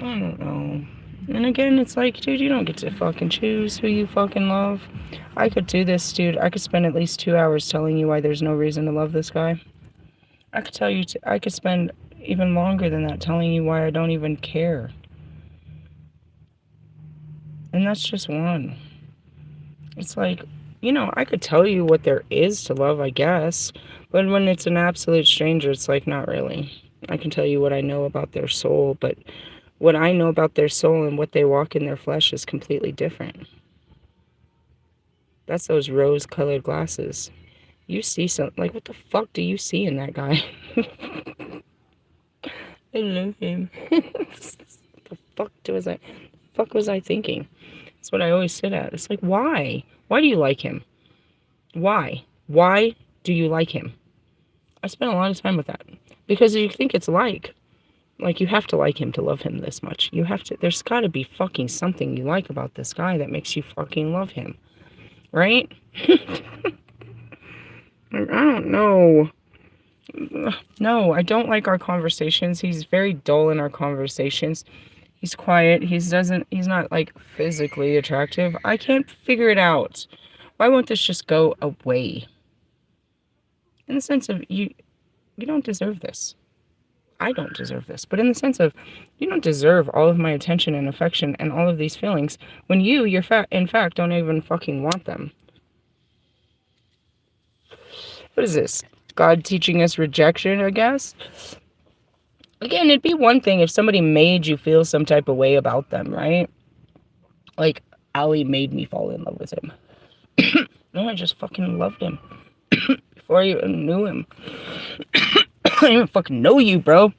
I don't know. And again, it's like, dude, you don't get to fucking choose who you fucking love. I could do this, dude. I could spend at least 2 hours telling you why there's no reason to love this guy. I could tell you, I could spend even longer than that telling you why I don't even care. And that's just one. It's like, you know, I could tell you what there is to love, I guess. But when it's an absolute stranger, it's like, not really. I can tell you what I know about their soul, but what I know about their soul and what they walk in their flesh is completely different. That's those rose-colored glasses. You see something, like, what the fuck do you see in that guy? I love him. The fuck was I thinking? That's what I always sit at. It's like, why? Why do you like him? Why? Why do you like him? I spent a lot of time with that. Because you think it's like you have to like him to love him this much. You have to, there's gotta be fucking something you like about this guy that makes you fucking love him. Right? I don't know. No, I don't like our conversations. He's very dull in our conversations. He's quiet. He's not like physically attractive. I can't figure it out. Why won't this just go away? In the sense of you don't deserve this. I don't deserve this. But in the sense of you don't deserve all of my attention and affection and all of these feelings when you're in fact don't even fucking want them. What is this? God teaching us rejection, I guess? Again, it'd be one thing if somebody made you feel some type of way about them, right? Like, Ali made me fall in love with him. No, I just fucking loved him. Before I even knew him. I didn't even fucking know you, bro.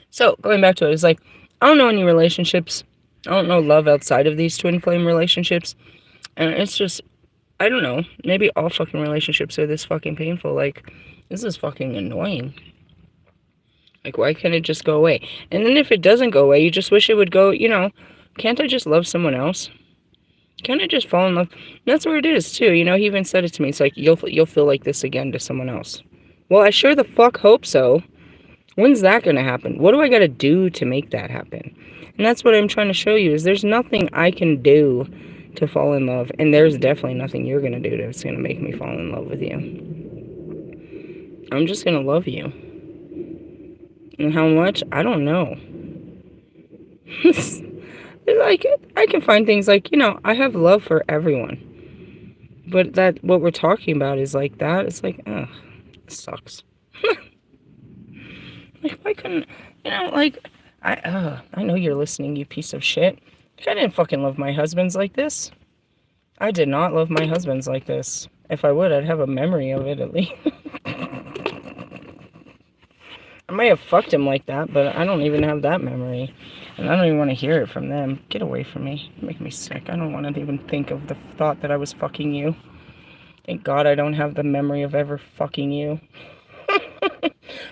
So, going back to it, it's like, I don't know any relationships. I don't know love outside of these twin flame relationships. And it's just, I don't know. Maybe all fucking relationships are this fucking painful. Like, this is fucking annoying. Like, why can't it just go away? And then if it doesn't go away, you just wish it would go, you know, can't I just love someone else? Can't I just fall in love? And that's where it is, too. You know, he even said it to me. It's like, you'll feel like this again to someone else. Well, I sure the fuck hope so. When's that going to happen? What do I got to do to make that happen? And that's what I'm trying to show you, is there's nothing I can do to fall in love. And there's definitely nothing you're going to do that's going to make me fall in love with you. I'm just going to love you. And how much? I don't know. Like, I can find things like, you know, I have love for everyone. But that, what we're talking about is like that. It's like, ugh, it sucks. Like, why couldn't, you know, like, I know you're listening, you piece of shit. I didn't fucking love my husbands like this. I did not love my husbands like this. If I would, I'd have a memory of it at least. I may have fucked him like that, but I don't even have that memory. And I don't even want to hear it from them. Get away from me. You make me sick. I don't want to even think of the thought that I was fucking you. Thank God I don't have the memory of ever fucking you.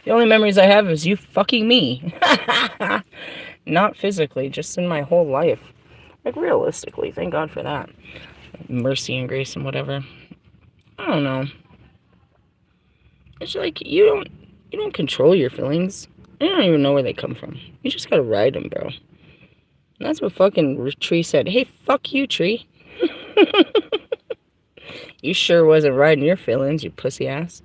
The only memories I have is you fucking me. Not physically, just in my whole life. Like, realistically, thank God for that. Mercy and grace and whatever. I don't know. It's like, you don't control your feelings. You don't even know where they come from. You just gotta ride them, bro. And that's what fucking Tree said. Hey, fuck you, Tree. You sure wasn't riding your feelings, you pussy ass.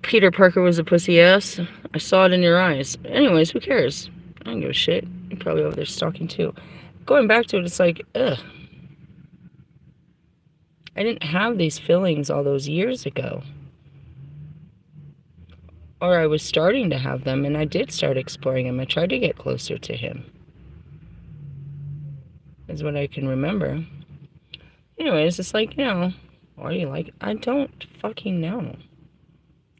Peter Parker was a pussy ass. I saw it in your eyes. Anyways, who cares? I don't give a shit. You're probably over there stalking too. Going back to it, it's like, ugh. I didn't have these feelings all those years ago. Or I was starting to have them, and I did start exploring him. I tried to get closer to him. Is what I can remember. Anyways, it's like, you know, why do you like... I don't fucking know.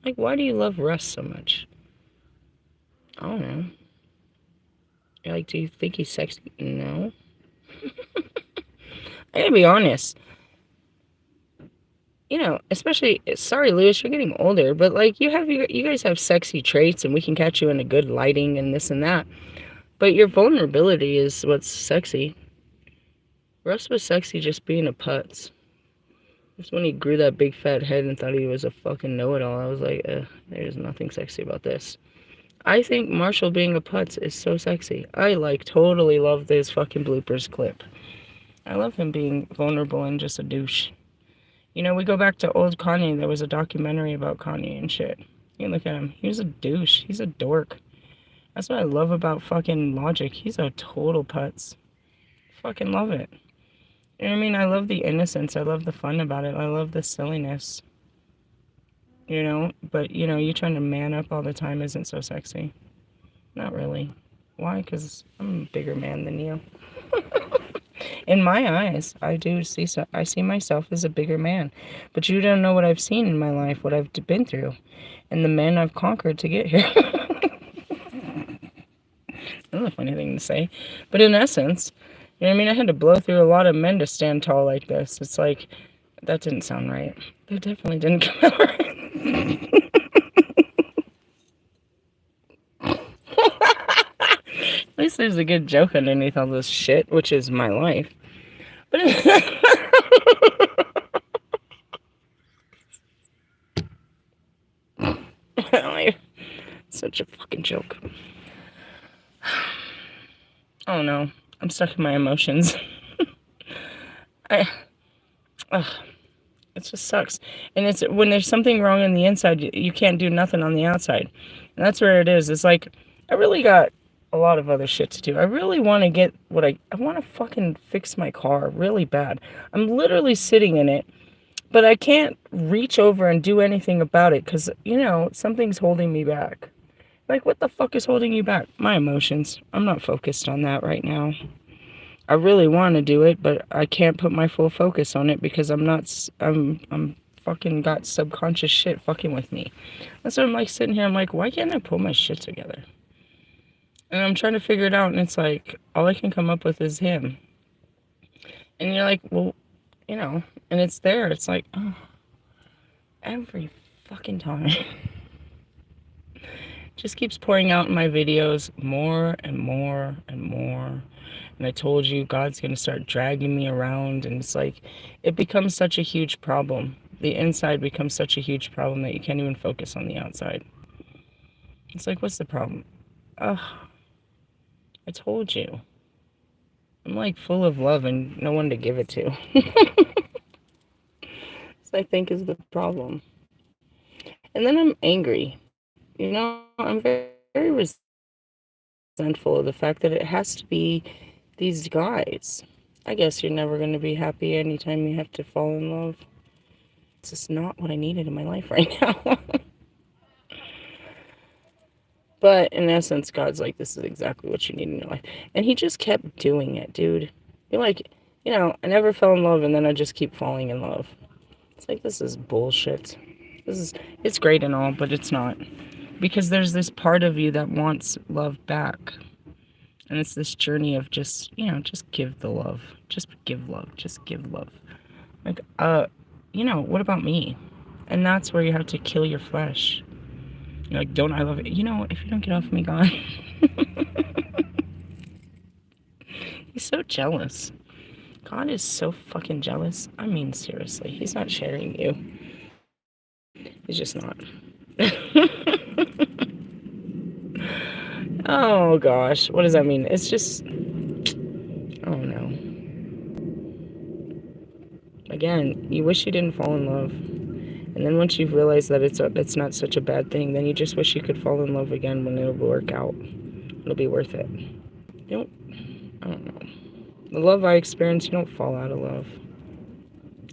Like, why do you love Russ so much? I don't know. You're like, do you think he's sexy? No. I gotta be honest. You know, especially, sorry, Lewis, you're getting older, but, like, you guys have sexy traits, and we can catch you in a good lighting and this and that. But your vulnerability is what's sexy. Russ was sexy just being a putz. Just when he grew that big fat head and thought he was a fucking know-it-all, I was like, there's nothing sexy about this. I think Marshall being a putz is so sexy. I, like, totally love this fucking bloopers clip. I love him being vulnerable and just a douche. You know, we go back to old Kanye. There was a documentary about Kanye and shit. You look at him. He was a douche. He's a dork. That's what I love about fucking Logic. He's a total putz. Fucking love it. You know what I mean? I love the innocence. I love the fun about it. I love the silliness. You know? But, you know, you trying to man up all the time isn't so sexy. Not really. Why? Because I'm a bigger man than you. In my eyes, I see myself as a bigger man. But you don't know what I've seen in my life, what I've been through, and the men I've conquered to get here. That's a funny thing to say. But in essence, you know what I mean? I had to blow through a lot of men to stand tall like this. It's like, that didn't sound right. That definitely didn't come out right. At least there's a good joke underneath all this shit, which is my life. But such a fucking joke. Oh no, I'm stuck in my emotions. It just sucks. And it's when there's something wrong on the inside, you can't do nothing on the outside. And that's where it is. It's like, I really got a lot of other shit to do. I really want to get what I want to fucking fix my car really bad. I'm literally sitting in it, but I can't reach over and do anything about it because, you know, something's holding me back. Like, what the fuck is holding you back? My emotions. I'm not focused on that right now. I really want to do it, but I can't put my full focus on it because I'm fucking got subconscious shit fucking with me. That's why I'm like sitting here, I'm like, why can't I pull my shit together? And I'm trying to figure it out, and it's like, all I can come up with is him. And you're like, well, you know, and it's there. It's like, oh, every fucking time. Just keeps pouring out in my videos more and more and more. And I told you, God's going to start dragging me around. And it's like, it becomes such a huge problem. The inside becomes such a huge problem that you can't even focus on the outside. It's like, what's the problem? Ugh. I told you. I'm like full of love and no one to give it to. This, I think, is the problem. And then I'm angry. You know, I'm very, very resentful of the fact that it has to be these guys. I guess you're never going to be happy anytime you have to fall in love. It's just not what I needed in my life right now. But in essence, God's like, this is exactly what you need in your life. And he just kept doing it, dude. You're like, you know, I never fell in love and then I just keep falling in love. It's like, this is bullshit. It's great and all, but it's not. Because there's this part of you that wants love back. And it's this journey of just, you know, just give the love. Just give love. Just give love. Like, you know, what about me? And that's where you have to kill your flesh. You're like, don't I love it? You know, if you don't get off me, God. He's so jealous. God is so fucking jealous. I mean, seriously. He's not sharing you. He's just not. Oh, gosh. What does that mean? It's just... Oh, no. Again, you wish you didn't fall in love. And then once you've realized that it's not such a bad thing, then you just wish you could fall in love again when it'll work out. It'll be worth it. I don't know. The love I experience, you don't fall out of love.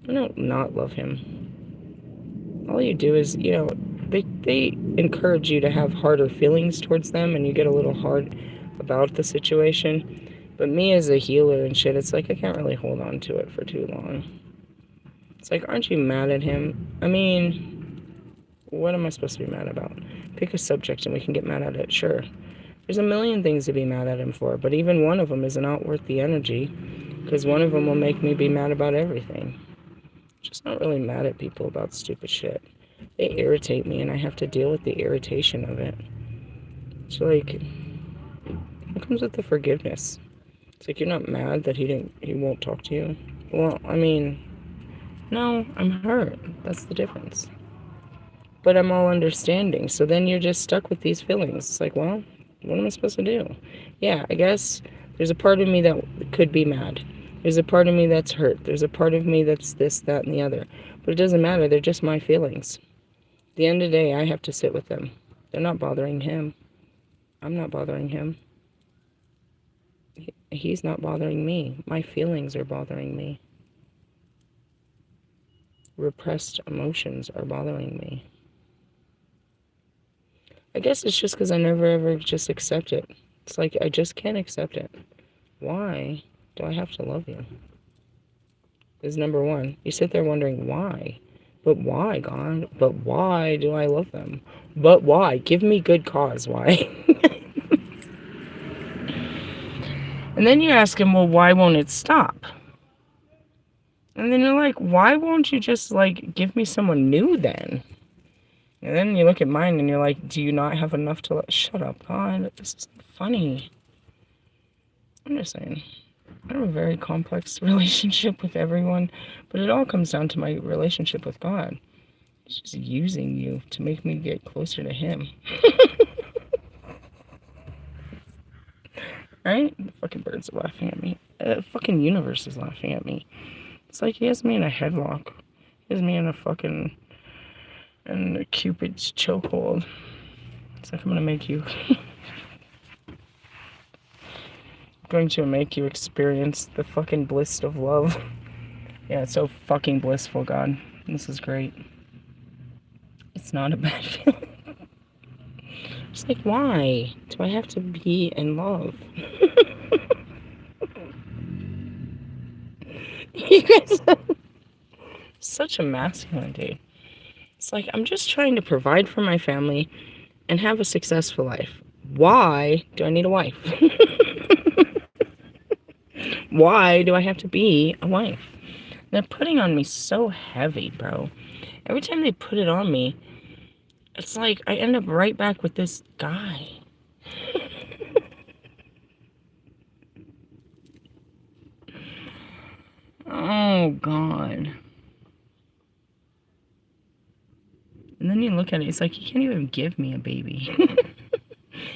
You don't not love him. All you do is, you know, they encourage you to have harder feelings towards them, and you get a little hard about the situation. But me as a healer and shit, it's like I can't really hold on to it for too long. It's like, aren't you mad at him? I mean, what am I supposed to be mad about? Pick a subject and we can get mad at it, sure. There's a million things to be mad at him for, but even one of them is not worth the energy, because one of them will make me be mad about everything. Just not really mad at people about stupid shit. They irritate me and I have to deal with the irritation of it. It's like, what comes with the forgiveness? It's like, you're not mad that he won't talk to you? Well, I mean, No, I'm hurt. That's the difference. But I'm all understanding. So then you're just stuck with these feelings. It's like, well, what am I supposed to do? Yeah, I guess there's a part of me that could be mad. There's a part of me that's hurt. There's a part of me that's this, that, and the other. But it doesn't matter. They're just my feelings. At the end of the day, I have to sit with them. They're not bothering him. I'm not bothering him. He's not bothering me. My feelings are bothering me. Repressed emotions are bothering me. I guess it's just because I never ever just accept it. It's like I just can't accept it. Why do I have to love you? Is number one. You sit there wondering why. But why, God? But why do I love them? But why? Give me good cause. Why? And then you ask him, well, why won't it stop? And then you're like, why won't you just, like, give me someone new then? And then you look at mine and you're like, do you not have enough to... Shut up, God. This isn't funny. I'm just saying. I have a very complex relationship with everyone, but it all comes down to my relationship with God. He's just using you to make me get closer to him. Right? The fucking birds are laughing at me. The fucking universe is laughing at me. It's like he has me in a headlock. He has me in a fucking... in a Cupid's chokehold. It's like, I'm gonna make you... going to make you experience the fucking bliss of love. Yeah, it's so fucking blissful, God. This is great. It's not a bad feeling. It's like, why do I have to be in love? You guys are such a masculine, dude. It's like, I'm just trying to provide for my family and have a successful life. Why do I need a wife? Why do I have to be a wife? They're putting on me so heavy, bro. Every time they put it on me, it's like I end up right back with this guy. Oh, God. And then you look at it, it's like, he can't even give me a baby.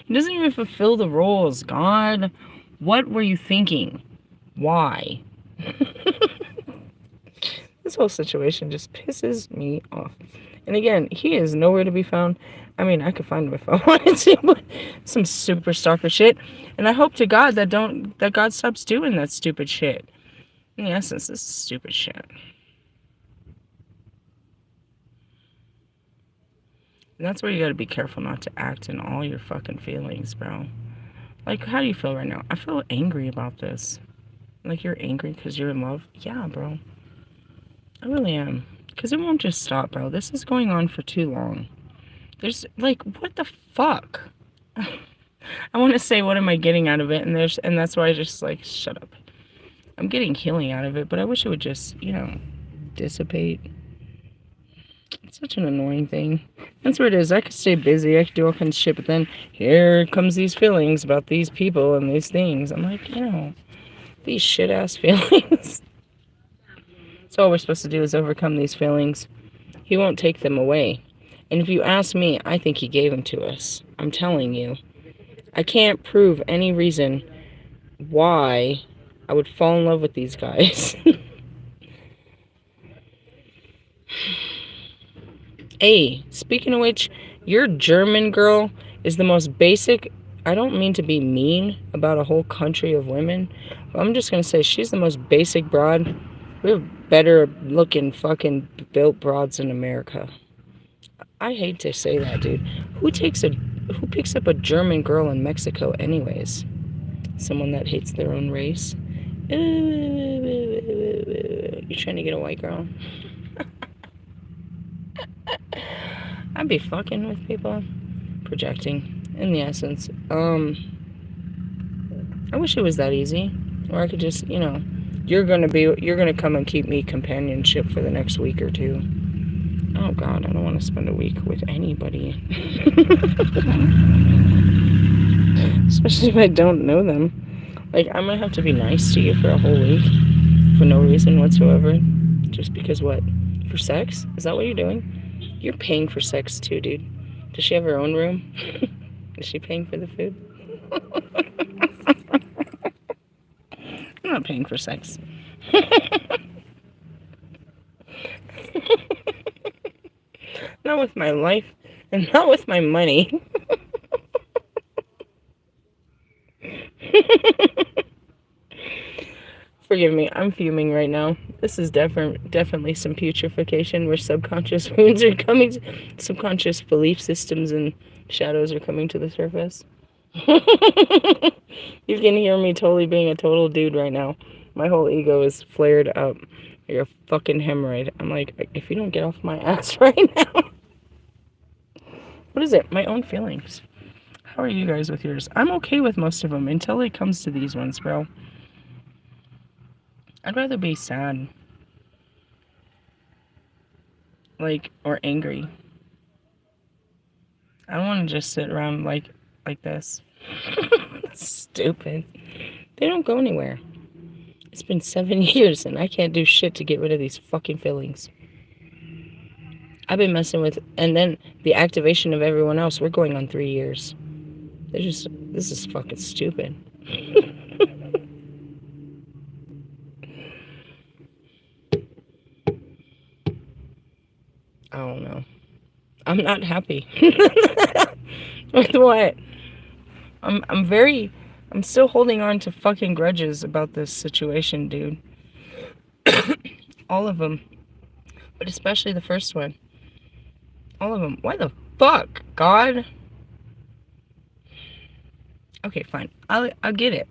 He doesn't even fulfill the roles. God, what were you thinking? Why? This whole situation just pisses me off. And again, he is nowhere to be found. I mean, I could find him if I wanted to, but some super stalker shit. And I hope to God that God stops doing that stupid shit. In essence, this is stupid shit. And that's where you gotta be careful not to act in all your fucking feelings, bro. Like, how do you feel right now? I feel angry about this. Like, you're angry because you're in love? Yeah, bro. I really am. Because it won't just stop, bro. This is going on for too long. There's, like, what the fuck? I want to say, what am I getting out of it? And that's why I just, like, shut up. I'm getting healing out of it, but I wish it would just, you know, dissipate. It's such an annoying thing. That's what it is. I could stay busy. I could do all kinds of shit, but then here comes these feelings about these people and these things. I'm like, you know, these shit-ass feelings. So all we're supposed to do is overcome these feelings. He won't take them away. And if you ask me, I think he gave them to us. I'm telling you. I can't prove any reason why I would fall in love with these guys. Hey, speaking of which, your German girl is the most basic... I don't mean to be mean about a whole country of women, but I'm just going to say she's the most basic broad. We have better looking fucking built broads in America. I hate to say that, dude. Who picks up a German girl in Mexico anyways? Someone that hates their own race? You trying to get a white girl? I'd be fucking with people. Projecting. In the essence. I wish it was that easy. Or I could just, you know, you're gonna come and keep me companionship for the next week or two. Oh God, I don't want to spend a week with anybody. Especially if I don't know them. Like, I'm gonna have to be nice to you for a whole week. For no reason whatsoever. Just because what? For sex? Is that what you're doing? You're paying for sex too, dude. Does she have her own room? Is she paying for the food? I'm not paying for sex. Not with my life, and not with my money. Forgive me, I'm fuming right now. This is definitely some putrefaction where subconscious wounds are coming, subconscious belief systems and shadows are coming to the surface. You can hear me totally being a total dude right now. My whole ego is flared up. You're a fucking hemorrhoid. I'm like, if you don't get off my ass right now. What is it? My own feelings. How are you guys with yours? I'm okay with most of them until it comes to these ones, bro. I'd rather be sad. Like, or angry. I don't want to just sit around like this. Stupid. They don't go anywhere. It's been 7 years and I can't do shit to get rid of these fucking feelings. I've been messing with, and then the activation of everyone else, we're going on 3 years. This is fucking stupid. I don't know. I'm not happy. With what? I'm still holding on to fucking grudges about this situation, dude. All of them. But especially the first one. All of them. Why the fuck, God? Okay, fine. I'll get it.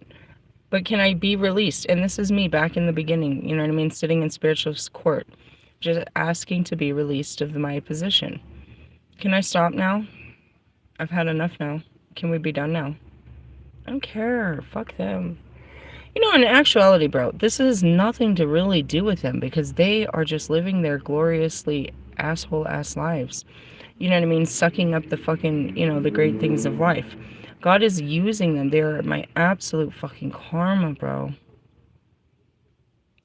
But can I be released? And this is me back in the beginning, you know what I mean? Sitting in spiritual court. Just asking to be released of my position. Can I stop now? I've had enough now. Can we be done now? I don't care. Fuck them. You know, in actuality, bro, this has nothing to really do with them because they are just living their gloriously asshole-ass lives. You know what I mean? Sucking up the fucking, you know, the great things of life. God is using them. They are my absolute fucking karma, bro.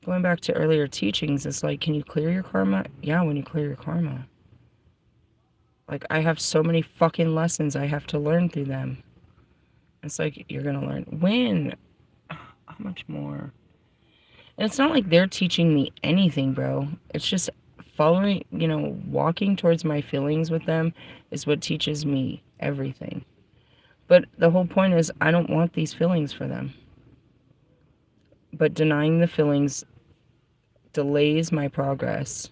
Going back to earlier teachings, it's like, can you clear your karma? Yeah, when you clear your karma. Like, I have so many fucking lessons I have to learn through them. It's like, you're gonna learn. When? How much more? And it's not like they're teaching me anything, bro. It's just following, you know, walking towards my feelings with them is what teaches me everything. But the whole point is, I don't want these feelings for them. But denying the feelings delays my progress.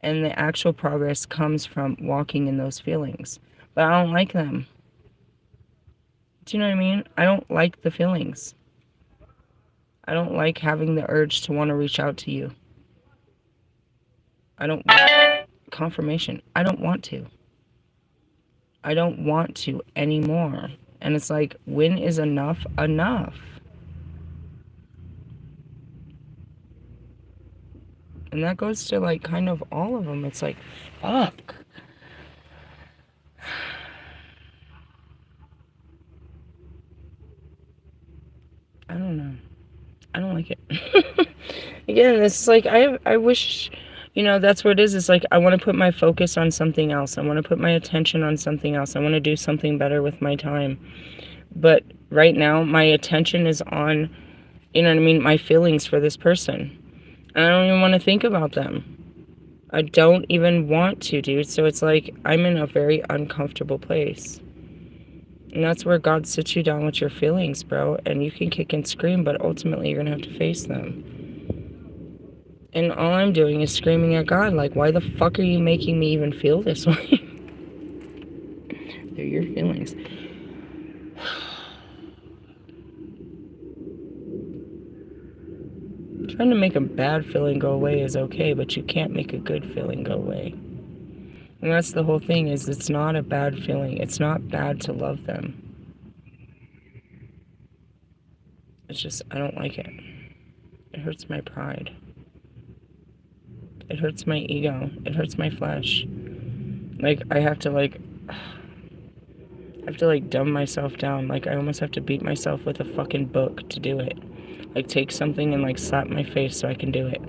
And the actual progress comes from walking in those feelings. But I don't like them. Do you know what I mean? I don't like the feelings. I don't like having the urge to want to reach out to you. I don't want confirmation. I don't want to. I don't want to anymore. And it's like, when is enough enough? And that goes to like kind of all of them. It's like, fuck. I don't know. I don't like it. Again, it's like, I wish, you know, that's what it is. It's like, I want to put my focus on something else. I want to put my attention on something else. I want to do something better with my time. But right now, my attention is on, you know what I mean, my feelings for this person. And I don't even want to think about them. I don't even want to, dude. So it's like, I'm in a very uncomfortable place. And that's where God sits you down with your feelings, bro. And you can kick and scream, but ultimately you're going to have to face them. And all I'm doing is screaming at God, like, why the fuck are you making me even feel this way? They're your feelings. Trying to make a bad feeling go away is okay, but you can't make a good feeling go away. And that's the whole thing, is it's not a bad feeling. It's not bad to love them. It's just, I don't like it. It hurts my pride. It hurts my ego. It hurts my flesh. Like, I have to dumb myself down. Like, I almost have to beat myself with a fucking book to do it. Like, take something and, like, slap my face so I can do it.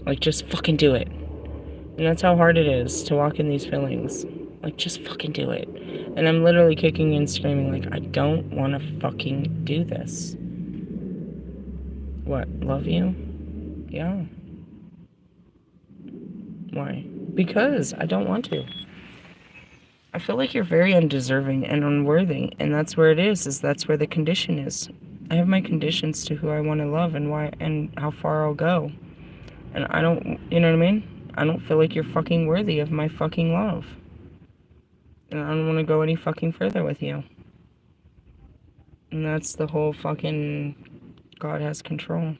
Like, just fucking do it. And that's how hard it is to walk in these feelings. Like, just fucking do it. And I'm literally kicking and screaming, like, I don't want to fucking do this. What, love you? Yeah. Why? Because I don't want to. I feel like you're very undeserving and unworthy, and that's where it is that's where the condition is. I have my conditions to who I want to love and why and how far I'll go. And I don't, you know what I mean? I don't feel like you're fucking worthy of my fucking love. And I don't want to go any fucking further with you. And that's the whole fucking God has control.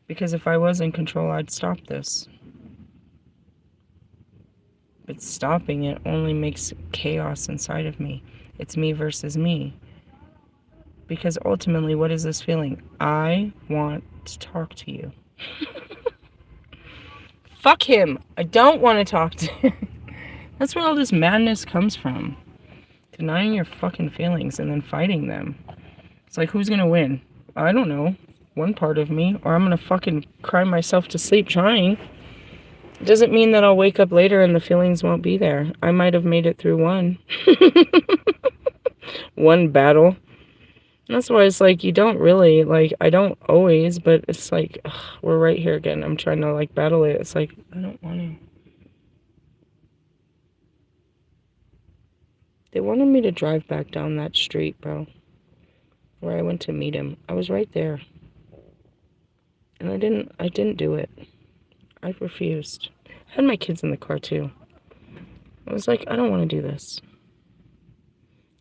Because if I was in control, I'd stop this. But stopping it only makes chaos inside of me. It's me versus me. Because ultimately, what is this feeling? I want to talk to you. Fuck him. I don't want to talk to him. That's where all this madness comes from. Denying your fucking feelings and then fighting them. It's like, who's gonna win? I don't know. One part of me. Or I'm gonna fucking cry myself to sleep trying. It doesn't mean that I'll wake up later and the feelings won't be there. I might have made it through one. One battle. That's why it's like, you don't really, like, I don't always, but it's like, ugh, we're right here again. I'm trying to, like, battle it. It's like, I don't want to. They wanted me to drive back down that street, bro, where I went to meet him. I was right there. And I didn't do it. I refused. I had my kids in the car, too. I was like, I don't want to do this.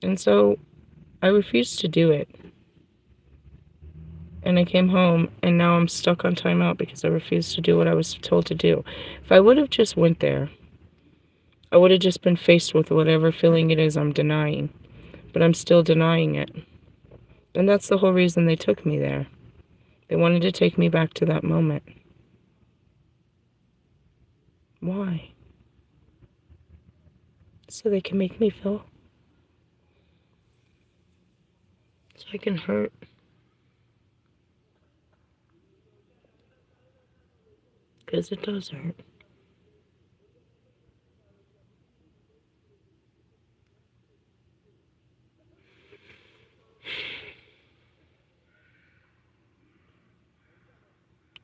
And so I refused to do it. And I came home, and now I'm stuck on timeout because I refused to do what I was told to do. If I would have just went there, I would have just been faced with whatever feeling it is I'm denying. But I'm still denying it. And that's the whole reason they took me there. They wanted to take me back to that moment. Why? So they can make me feel. So I can hurt. Because it does hurt.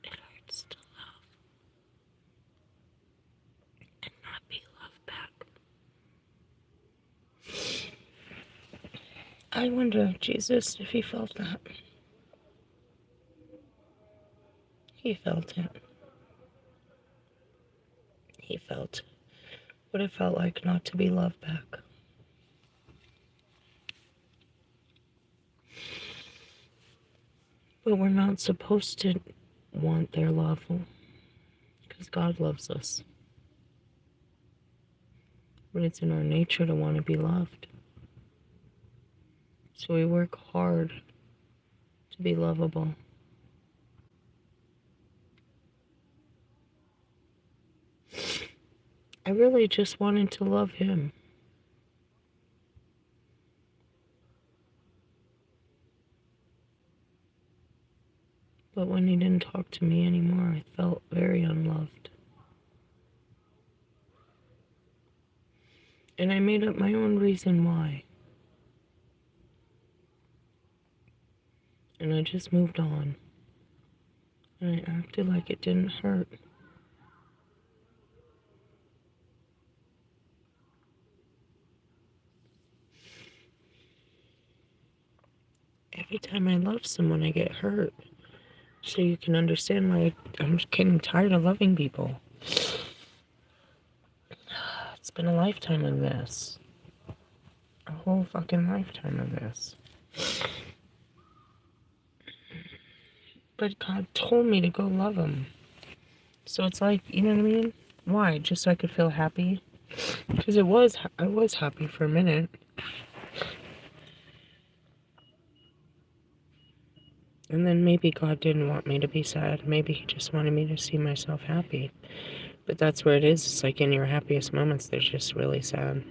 It hurts to love and not be loved back. I wonder, Jesus, if he felt that. He felt it. He felt what it felt like not to be loved back. But we're not supposed to want their love because God loves us. But it's in our nature to want to be loved. So we work hard to be lovable. I really just wanted to love him. But when he didn't talk to me anymore, I felt very unloved. And I made up my own reason why. And I just moved on. And I acted like it didn't hurt. Every time I love someone, I get hurt. So you can understand why I'm getting tired of loving people. It's been a lifetime of this. A whole fucking lifetime of this. But God told me to go love him. So it's like, you know what I mean? Why? Just so I could feel happy? Because I was happy for a minute. And then maybe God didn't want me to be sad. Maybe he just wanted me to see myself happy. But that's where it is. It's like in your happiest moments, they're just really sad.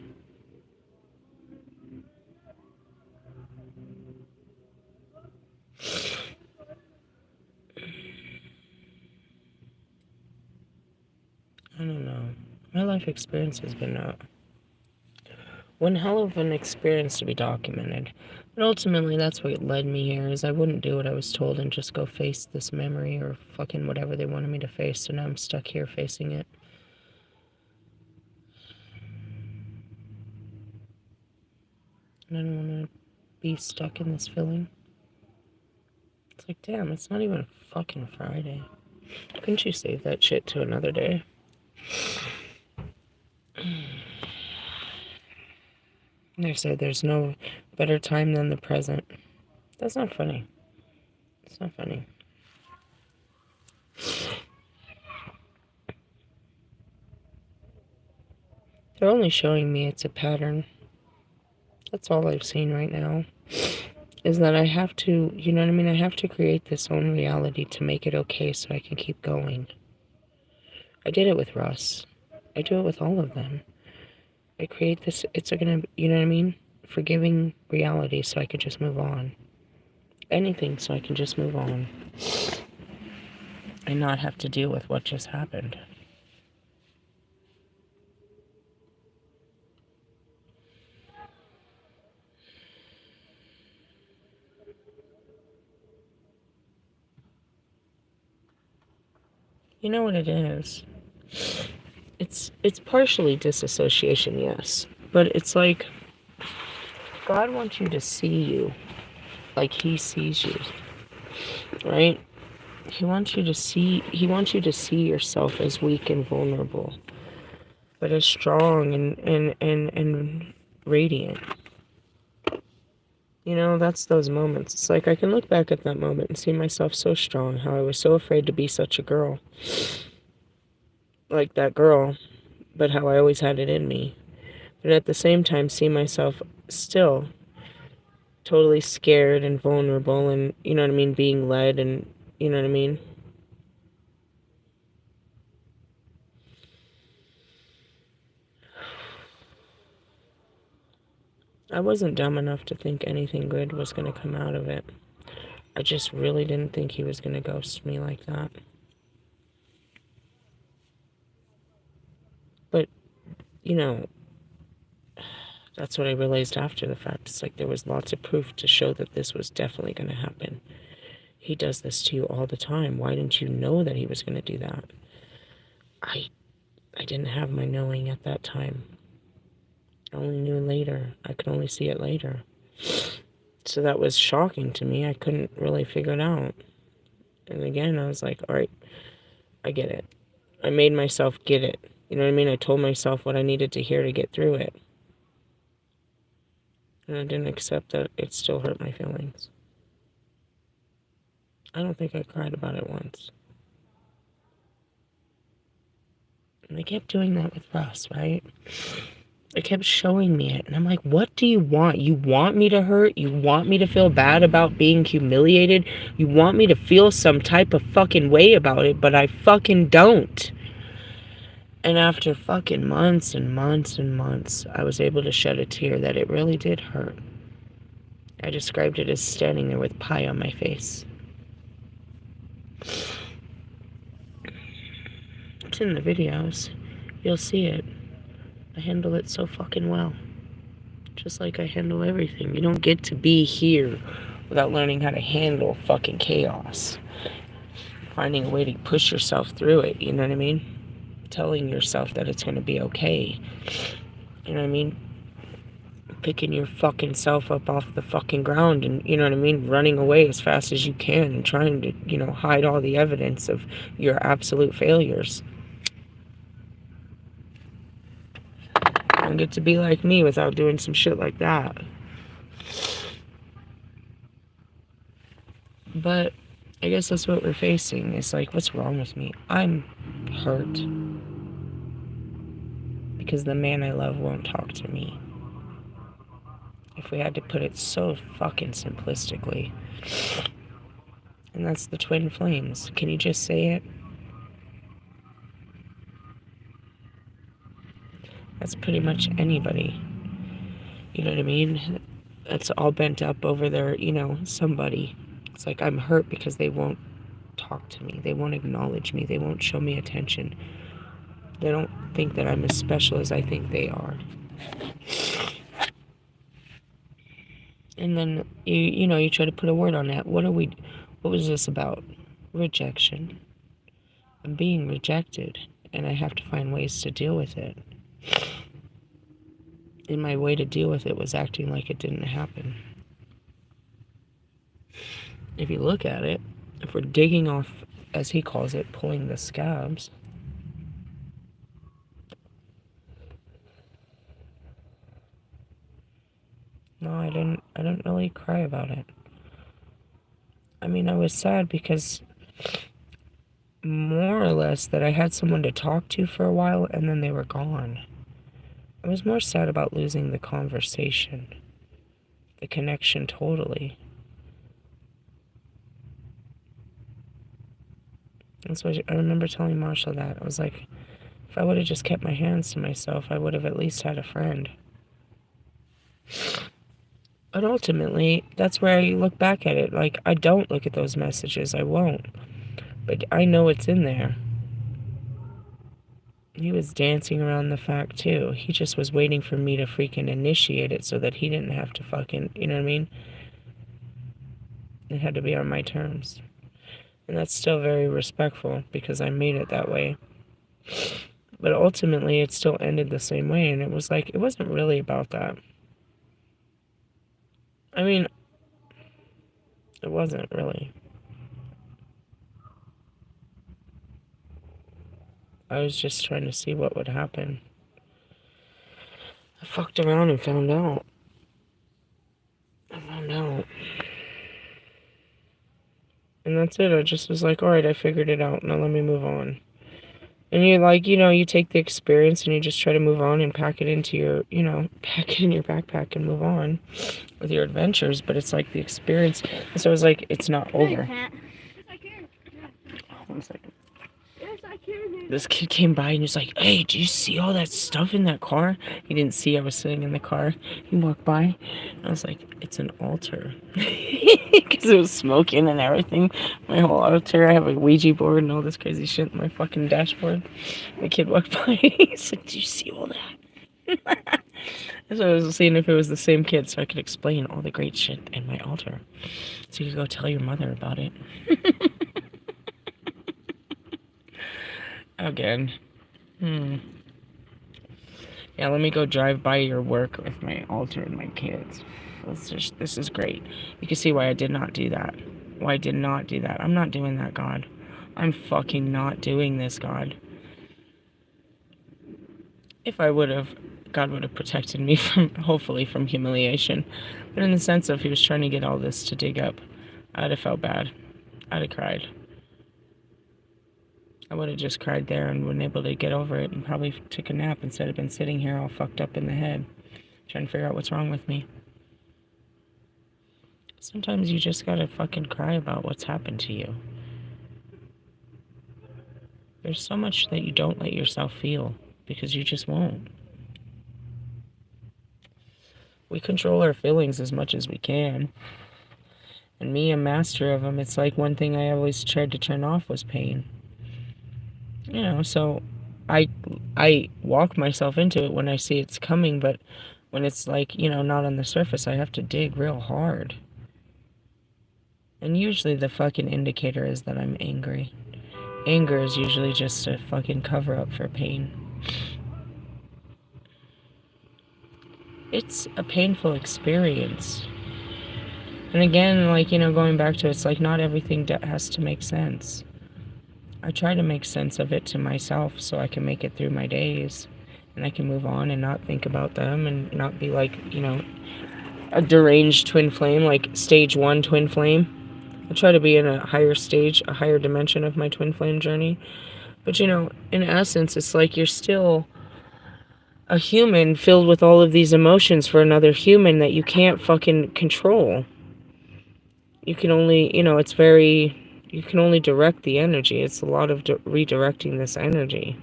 life experience has been one hell of an experience to be documented. But ultimately, that's what led me here, is I wouldn't do what I was told and just go face this memory or fucking whatever they wanted me to face, so now I'm stuck here facing it. And I don't want to be stuck in this feeling. It's like, damn, it's not even fucking Friday. Couldn't you save that shit to another day? They said there's no better time than the present. That's not funny. It's not funny. They're only showing me it's a pattern. That's all I've seen right now. Is that I have to, you know what I mean? I have to create this own reality to make it okay so I can keep going. I did it with Russ. I do it with all of them. I create this, it's gonna, you know what I mean? Forgiving reality so I can just move on. Anything so I can just move on. And not have to deal with what just happened. You know what it is? It's partially disassociation, yes. But it's like God wants you to see you like he sees you. Right? He wants you to see yourself as weak and vulnerable, but as strong and radiant. You know, that's those moments. It's like I can look back at that moment and see myself so strong, how I was so afraid to be such a girl. Like that girl, but how I always had it in me. But at the same time, see myself still totally scared and vulnerable and, you know what I mean, being led and, you know what I mean? I wasn't dumb enough to think anything good was going to come out of it. I just really didn't think he was going to ghost me like that. But, you know, that's what I realized after the fact. It's like there was lots of proof to show that this was definitely going to happen. He does this to you all the time. Why didn't you know that he was going to do that? I didn't have my knowing at that time. I only knew later. I could only see it later. So that was shocking to me. I couldn't really figure it out. And again, I was like, all right, I get it. I made myself get it. You know what I mean? I told myself what I needed to hear to get through it. And I didn't accept that it still hurt my feelings. I don't think I cried about it once. And I kept doing that with Russ, right? It kept showing me it. And I'm like, what do you want? You want me to hurt? You want me to feel bad about being humiliated? You want me to feel some type of fucking way about it, but I fucking don't. And after fucking months and months and months, I was able to shed a tear that it really did hurt. I described it as standing there with pie on my face. It's in the videos. You'll see it. I handle it so fucking well. Just like I handle everything. You don't get to be here without learning how to handle fucking chaos. Finding a way to push yourself through it, you know what I mean? Telling yourself that it's going to be okay. You know what I mean? Picking your fucking self up off the fucking ground and, you know what I mean? Running away as fast as you can and trying to, you know, hide all the evidence of your absolute failures. You don't get to be like me without doing some shit like that. But I guess that's what we're facing. It's like, what's wrong with me? I'm hurt. Because the man I love won't talk to me. If we had to put it so fucking simplistically. And that's the twin flames. Can you just say it? That's pretty much anybody. You know what I mean? That's all bent up over their, you know, somebody. It's like I'm hurt because they won't talk to me. They won't acknowledge me. They won't show me attention. They don't think that I'm as special as I think they are. And then you try to put a word on that. What was this about? Rejection. I'm being rejected, and I have to find ways to deal with it. And my way to deal with it was acting like it didn't happen. If you look at it, if we're digging off, as he calls it, pulling the scabs, no, I didn't really cry about it. I mean, I was sad because more or less that I had someone to talk to for a while and then they were gone. I was more sad about losing the conversation, the connection totally. And so I remember telling Marshall that. I was like, if I would have just kept my hands to myself, I would have at least had a friend. But ultimately, that's where I look back at it. Like, I don't look at those messages. I won't. But I know it's in there. He was dancing around the fact, too. He just was waiting for me to freaking initiate it so that he didn't have to fucking, you know what I mean? It had to be on my terms. And that's still very respectful because I made it that way. But ultimately, it still ended the same way. And it was like, it wasn't really about that. I mean, it wasn't really. I was just trying to see what would happen. I fucked around and found out. And that's it. I just was like, alright, I figured it out. Now let me move on. And you're like, you take the experience and you just try to move on and pack it into your, pack it in your backpack and move on with your adventures. But it's like the experience. And so it's like, it's not over. One second. This kid came by and was like, hey, do you see all that stuff in that car? He didn't see I was sitting in the car. He walked by and I was like, it's an altar. Because it was smoking and everything. My whole altar, I have a Ouija board and all this crazy shit in my fucking dashboard. The kid walked by. He said, do you see all that? So I was seeing if it was the same kid so I could explain all the great shit in my altar. So you could go tell your mother about it. Again. Yeah, let me go drive by your work with my altar and my kids. This is great. You can see why I did not do that. Why I did not do that. I'm not doing that, God. I'm fucking not doing this, God. If I would have, God would have protected me hopefully from humiliation. But in the sense of he was trying to get all this to dig up, I'd have felt bad. I'd have cried. I would have just cried there and been able to get over it and probably took a nap instead of been sitting here all fucked up in the head, trying to figure out what's wrong with me. Sometimes you just gotta fucking cry about what's happened to you. There's so much that you don't let yourself feel because you just won't. We control our feelings as much as we can. And me, a master of them, it's like one thing I always tried to turn off was pain. So I walk myself into it when I see it's coming, but when it's like, not on the surface, I have to dig real hard. And usually the fucking indicator is that I'm angry. Anger is usually just a fucking cover up for pain. It's a painful experience. And again, like, going back to it, it's like not everything has to make sense. I try to make sense of it to myself so I can make it through my days and I can move on and not think about them and not be like, a deranged twin flame, like stage 1 twin flame. I try to be in a higher stage, a higher dimension of my twin flame journey. But, in essence, it's like you're still a human filled with all of these emotions for another human that you can't fucking control. You can only, you can only direct the energy. It's a lot of redirecting this energy.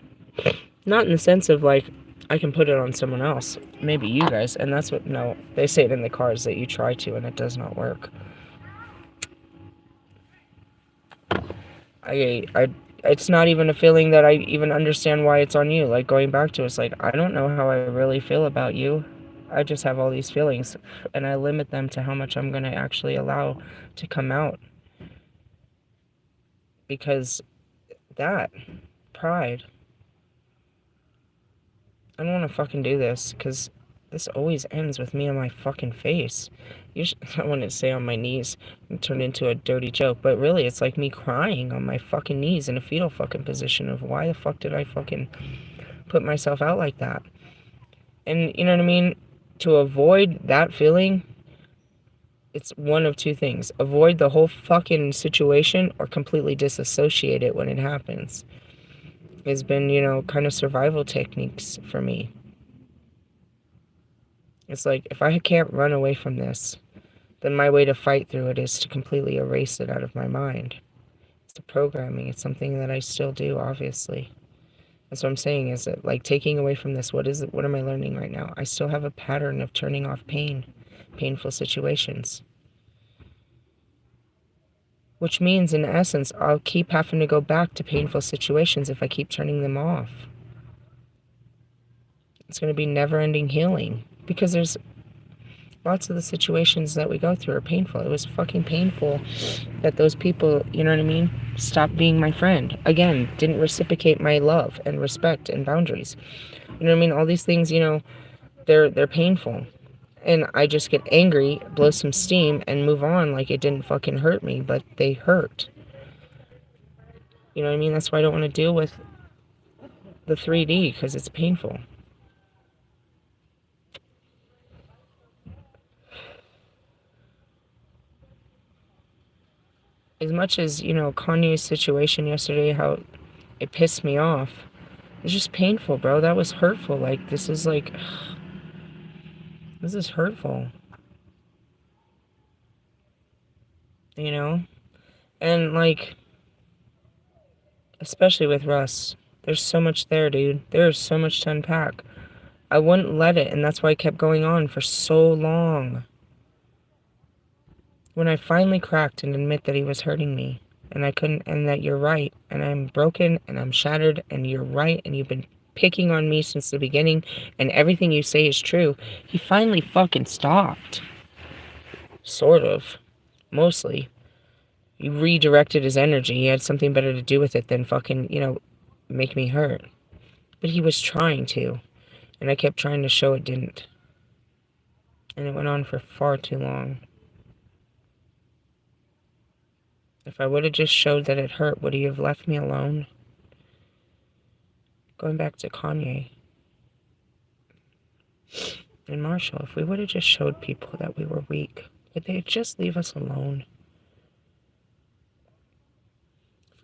Not in the sense of like, I can put it on someone else. Maybe you guys. And that's what, no, they say it in the cards that you try to and it does not work. it's not even a feeling that I even understand why it's on you. Like, going back to it's like, I don't know how I really feel about you. I just have all these feelings, and I limit them to how much I'm going to actually allow to come out. Because that pride, I don't want to fucking do this, because this always ends with me on my fucking face. I want to say on my knees and turn into a dirty joke, but really it's like me crying on my fucking knees in a fetal fucking position of why the fuck did I fucking put myself out like that? And you know what I mean? To avoid that feeling, it's one of two things. Avoid the whole fucking situation or completely disassociate it when it happens. It's been, kind of survival techniques for me. It's like, if I can't run away from this, then my way to fight through it is to completely erase it out of my mind. It's the programming. It's something that I still do, obviously. That's what I'm saying, is that, like, taking away from this, what is it? What am I learning right now? I still have a pattern of turning off painful situations. Which means, in essence, I'll keep having to go back to painful situations if I keep turning them off. It's going to be never-ending healing, because there's lots of the situations that we go through are painful. It was fucking painful that those people, you know what I mean, stopped being my friend. Again, didn't reciprocate my love and respect and boundaries. You know what I mean? All these things, they're painful. And I just get angry, blow some steam, and move on like it didn't fucking hurt me, but they hurt. You know what I mean? That's why I don't want to deal with the 3D, because it's painful. As much as, Kanye's situation yesterday, how it pissed me off, it's just painful, bro. That was hurtful. Like, this is hurtful. And, like, especially with Russ, there's so much there, dude. There's so much to unpack. I wouldn't let it, and that's why I kept going on for so long. When I finally cracked and admit that he was hurting me, and I couldn't, and that you're right, and I'm broken, and I'm shattered, and you're right, and you've been picking on me since the beginning, and everything you say is true, he finally fucking stopped. Sort of. Mostly. He redirected his energy. He had something better to do with it than fucking, make me hurt. But he was trying to, and I kept trying to show it didn't. And it went on for far too long. If I would have just showed that it hurt, would he have left me alone? Going back to Kanye and Marshall, if we would have just showed people that we were weak, would they just leave us alone?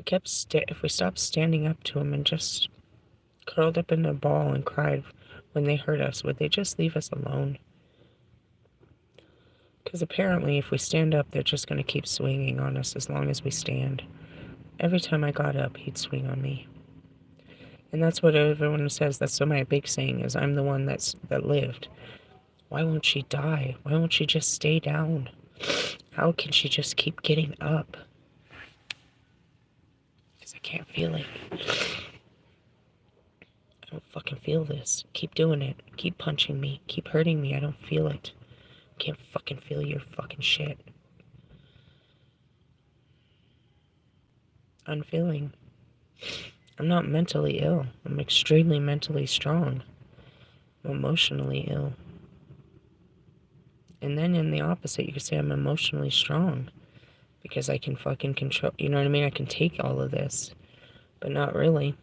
If we stopped standing up to him and just curled up in a ball and cried when they hurt us, would they just leave us alone? Because apparently if we stand up, they're just going to keep swinging on us as long as we stand. Every time I got up, he'd swing on me. And that's what everyone says. That's what my big saying is, I'm the one that lived. Why won't she die? Why won't she just stay down? How can she just keep getting up? Because I can't feel it. I don't fucking feel this. Keep doing it. Keep punching me. Keep hurting me. I don't feel it. Can't fucking feel your fucking shit. Unfeeling. I'm not mentally ill. I'm extremely mentally strong. I'm emotionally ill. And then in the opposite, you could say I'm emotionally strong. Because I can fucking control, you know what I mean? I can take all of this. But not really.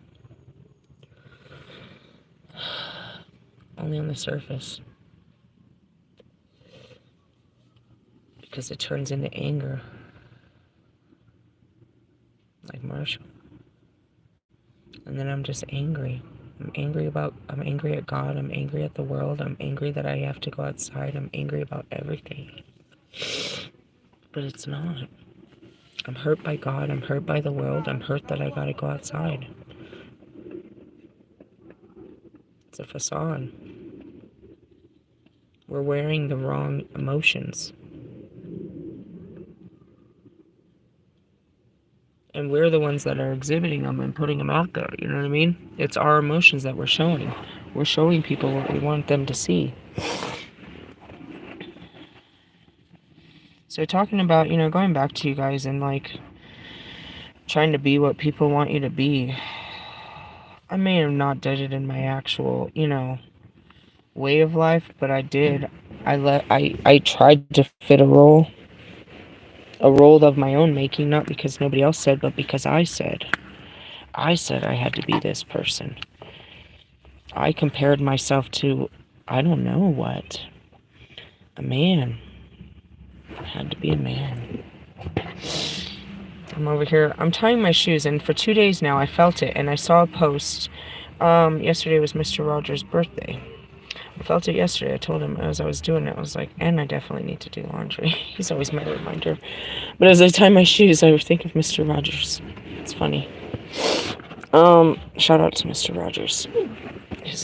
Only on the surface. Because it turns into anger. Like Marshall. And then I'm just angry. I'm angry at God. I'm angry at the world. I'm angry that I have to go outside. I'm angry about everything. But it's not. I'm hurt by God. I'm hurt by the world. I'm hurt that I gotta go outside. It's a facade. We're wearing the wrong emotions. And we're the ones that are exhibiting them and putting them out there. You know what I mean? It's our emotions that we're showing. We're showing people what we want them to see. So talking about, you know, going back to you guys and like trying to be what people want you to be. I may have not did it in my actual, you know, way of life, but I did. I tried to fit a role of my own making, not because nobody else said, but because I said I had to be this person. I compared myself to, I don't know what, a man. I had to be a man. I'm over here. I'm tying my shoes, and for 2 days now, I felt it, and I saw a post. Yesterday was Mr. Rogers' birthday. I felt it yesterday. I told him as I was doing it, I was like, and I definitely need to do laundry. He's always my reminder. But as I tie my shoes, I think of Mr. Rogers. It's funny. Shout out to Mr. Rogers.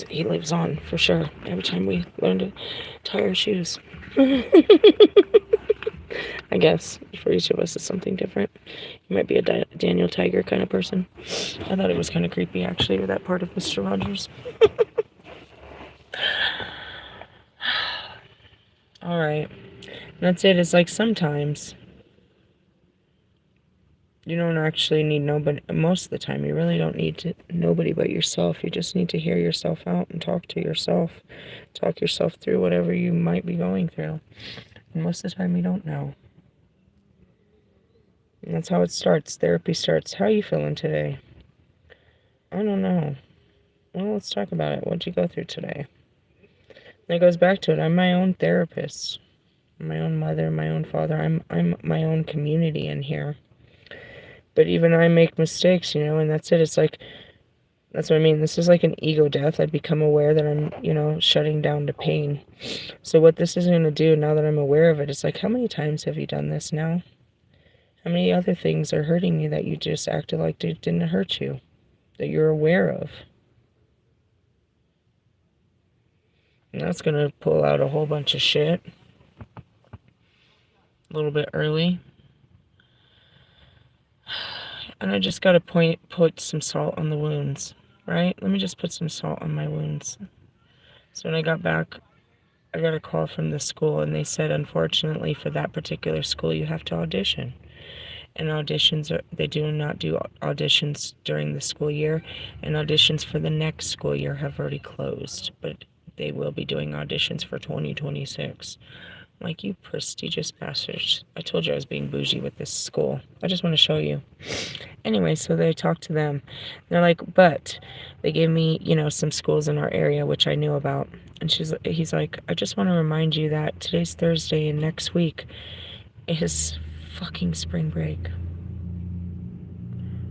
He lives on, for sure. Every time we learn to tie our shoes. I guess for each of us it's something different. You might be a Daniel Tiger kind of person. I thought it was kind of creepy, actually, with that part of Mr. Rogers. Alright. That's it. It's like sometimes you don't actually need nobody. Most of the time, you really don't need nobody but yourself. You just need to hear yourself out and talk to yourself. Talk yourself through whatever you might be going through. And most of the time, you don't know. And that's how it starts. Therapy starts. How are you feeling today? I don't know. Well, let's talk about it. What'd you go through today? And it goes back to it. I'm my own therapist. I'm my own mother, my own father. I'm my own community in here. But even I make mistakes, you know, and that's it. It's like, that's what I mean. This is like an ego death. I become aware that I'm, you know, shutting down to pain. So what this is going to do, now that I'm aware of it, it's like, how many times have you done this now? How many other things are hurting you that you just acted like didn't hurt you? That you're aware of? And that's going to pull out a whole bunch of shit. A little bit early. And I just got to put some salt on the wounds, right? Let me just put some salt on my wounds. So when I got back, I got a call from the school, and they said, unfortunately, for that particular school, you have to audition. And auditions, they do not do auditions during the school year, and auditions for the next school year have already closed, but they will be doing auditions for 2026. I'm like, you prestigious bastards. I told you I was being bougie with this school. I just want to show you. Anyway, so they talked to them. They're like, but they gave me, you know, some schools in our area, which I knew about. And he's like, I just want to remind you that today's Thursday and next week is fucking spring break.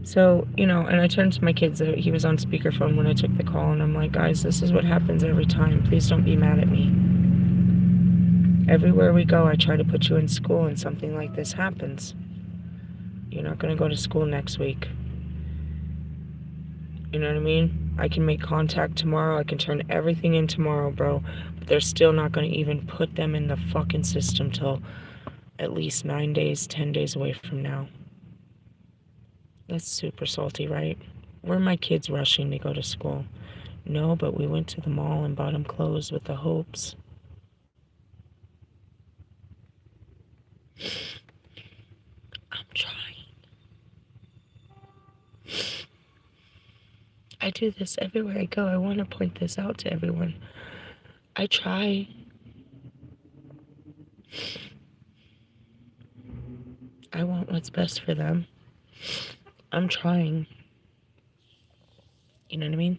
So, you know, and I turned to my kids. He was on speakerphone when I took the call, and I'm like, guys, this is what happens every time. Please don't be mad at me. Everywhere we go, I try to put you in school, and something like this happens. You're not going to go to school next week. You know what I mean? I can make contact tomorrow. I can turn everything in tomorrow, bro. But they're still not going to even put them in the fucking system till at least 9 days, 10 days away from now. That's super salty, right? Were my kids rushing to go to school? No, but we went to the mall and bought them clothes with the hopes. I'm trying. I do this everywhere I go. I want to point this out to everyone. I try. I want what's best for them. I'm trying. You know what I mean?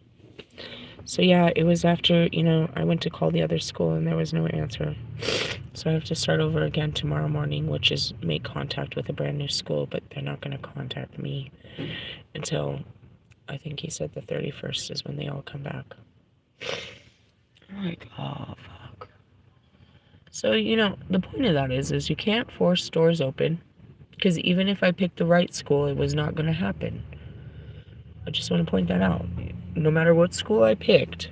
So yeah, it was after, you know, I went to call the other school and there was no answer. So I have to start over again tomorrow morning, which is make contact with a brand new school, but they're not going to contact me until, I think he said the 31st is when they all come back. I'm like, oh, fuck. So, you know, the point of that is you can't force doors open, because even if I picked the right school, it was not going to happen. I just want to point that out. No matter what school I picked,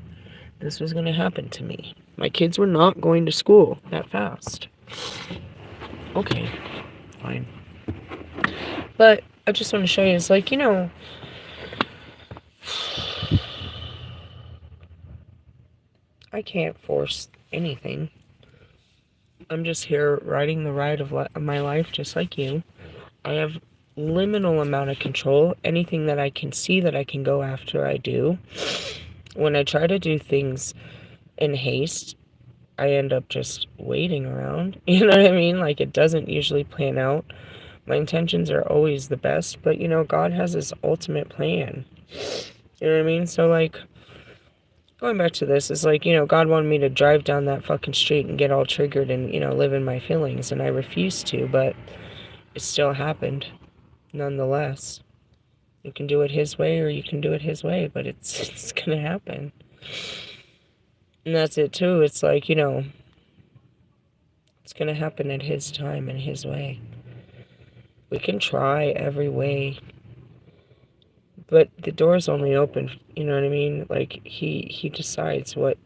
this was going to happen to me. My kids were not going to school that fast. Okay, fine. But I just want to show you, it's like, I can't force anything. I'm just here riding the ride of my life just like you. I have liminal amount of control. Anything that I can see that I can go after, I do. When I try to do things in haste, I end up just waiting around. You know what I mean? Like, it doesn't usually plan out. My intentions are always the best, but, God has his ultimate plan. You know what I mean? So, like, going back to this, it's like, God wanted me to drive down that fucking street and get all triggered and, live in my feelings, and I refused to, but it still happened, nonetheless. You can do it his way or you can do it his way, but it's gonna happen. And that's it, too. It's like, it's gonna happen at his time and his way. We can try every way, but the door's only open, you know what I mean? Like, he decides what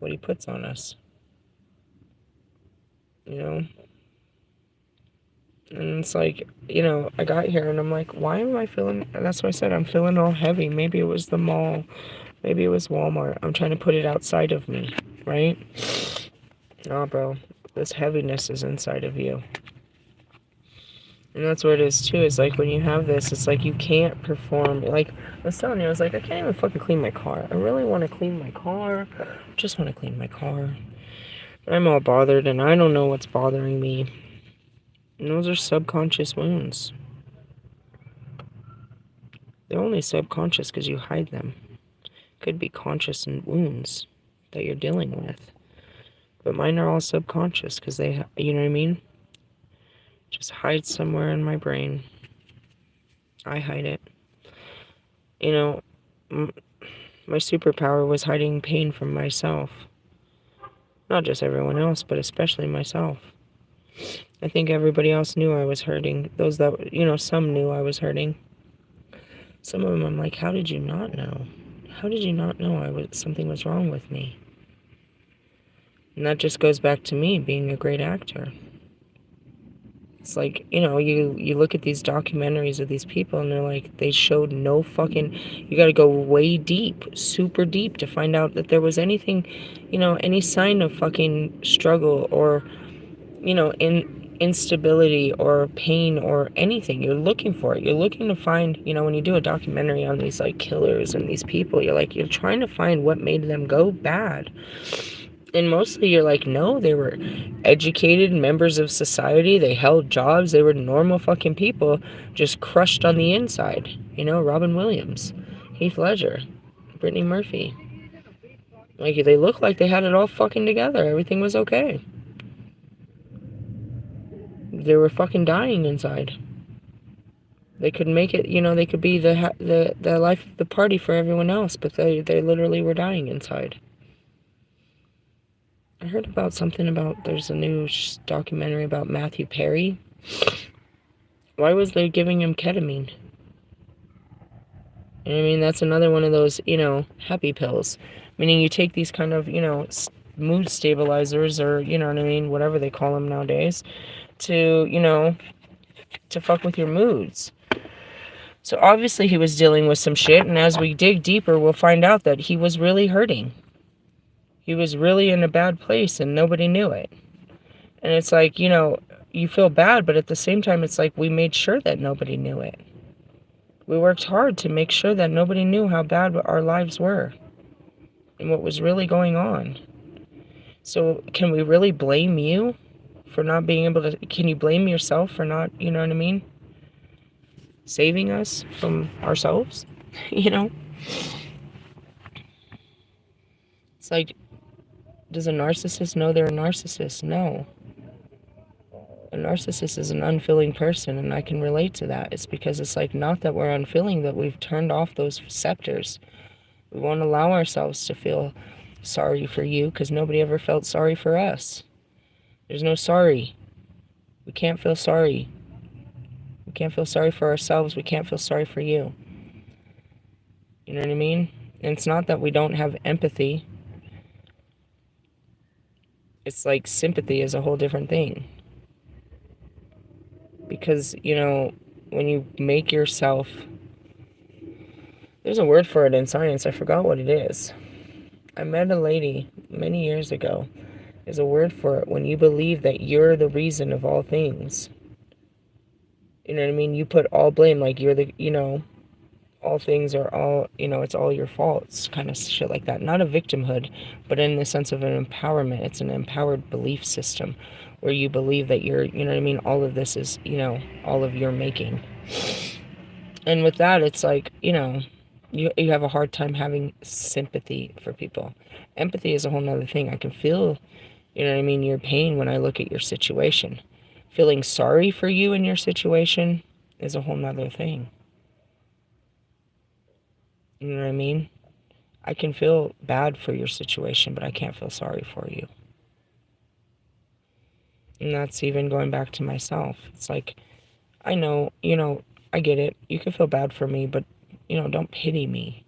he puts on us, And it's like, I got here and I'm like, why am I feeling, that's what I said, I'm feeling all heavy. Maybe it was the mall, maybe it was Walmart. I'm trying to put it outside of me, right? Nah, bro, this heaviness is inside of you. And that's what it is, too. It's like when you have this, it's like you can't perform. Like, I was telling you, I was like, I can't even fucking clean my car. I really want to clean my car. Just want to clean my car. But I'm all bothered, and I don't know what's bothering me. And those are subconscious wounds. They're only subconscious because you hide them. Could be conscious wounds that you're dealing with. But mine are all subconscious because they, you know what I mean? Just hide somewhere in my brain. I hide it. My superpower was hiding pain from myself. Not just everyone else, but especially myself. I think everybody else knew I was hurting. Those that, some knew I was hurting. Some of them I'm like, how did you not know? How did you not know something was wrong with me? And that just goes back to me being a great actor. It's like, you look at these documentaries of these people and they're like, they showed no fucking, you gotta go way deep, super deep to find out that there was anything, any sign of fucking struggle or, instability or pain or anything. You're looking for it. You're looking to find, when you do a documentary on these like killers and these people, you're trying to find what made them go bad. And mostly you're like, no, they were educated members of society. They held jobs. They were normal fucking people, just crushed on the inside. Robin Williams, Heath Ledger, Brittany Murphy. Like, they looked like they had it all fucking together. Everything was okay. They were fucking dying inside. They could make it, they could be the life of the party for everyone else, but they literally were dying inside. I heard about something about, there's a new documentary about Matthew Perry. Why was they giving him ketamine? I mean, that's another one of those, happy pills. Meaning you take these kind of, mood stabilizers or, what I mean, whatever they call them nowadays, to, to fuck with your moods. So obviously he was dealing with some shit, and as we dig deeper, we'll find out that he was really hurting. He was really in a bad place and nobody knew it. And it's like, you feel bad, but at the same time, it's like we made sure that nobody knew it. We worked hard to make sure that nobody knew how bad our lives were and what was really going on. So can we really blame you for not being able to, can you blame yourself for not, you know what I mean? Saving us from ourselves, It's like, does a narcissist know they're a narcissist? No. A narcissist is an unfeeling person, and I can relate to that. It's because it's like, not that we're unfeeling, that we've turned off those receptors. We won't allow ourselves to feel sorry for you because nobody ever felt sorry for us. There's no sorry. We can't feel sorry. We can't feel sorry for ourselves. We can't feel sorry for you. You know what I mean? And it's not that we don't have empathy. It's like sympathy is a whole different thing. Because, make yourself, there's a word for it in science, I forgot what it is. I met a lady many years ago. There's a word for it when you believe that you're the reason of all things. You know what I mean? You put all blame, like you're the, all things are all, it's all your faults, kind of shit like that. Not a victimhood, but in the sense of an empowerment. It's an empowered belief system where you believe that you're, you know what I mean? All of this is, all of your making. And with that, it's like, you have a hard time having sympathy for people. Empathy is a whole nother thing. I can feel, your pain when I look at your situation. Feeling sorry for you in your situation is a whole nother thing. You know what I mean? I can feel bad for your situation, but I can't feel sorry for you. And that's even going back to myself. It's like, I know, I get it. You can feel bad for me, but, don't pity me,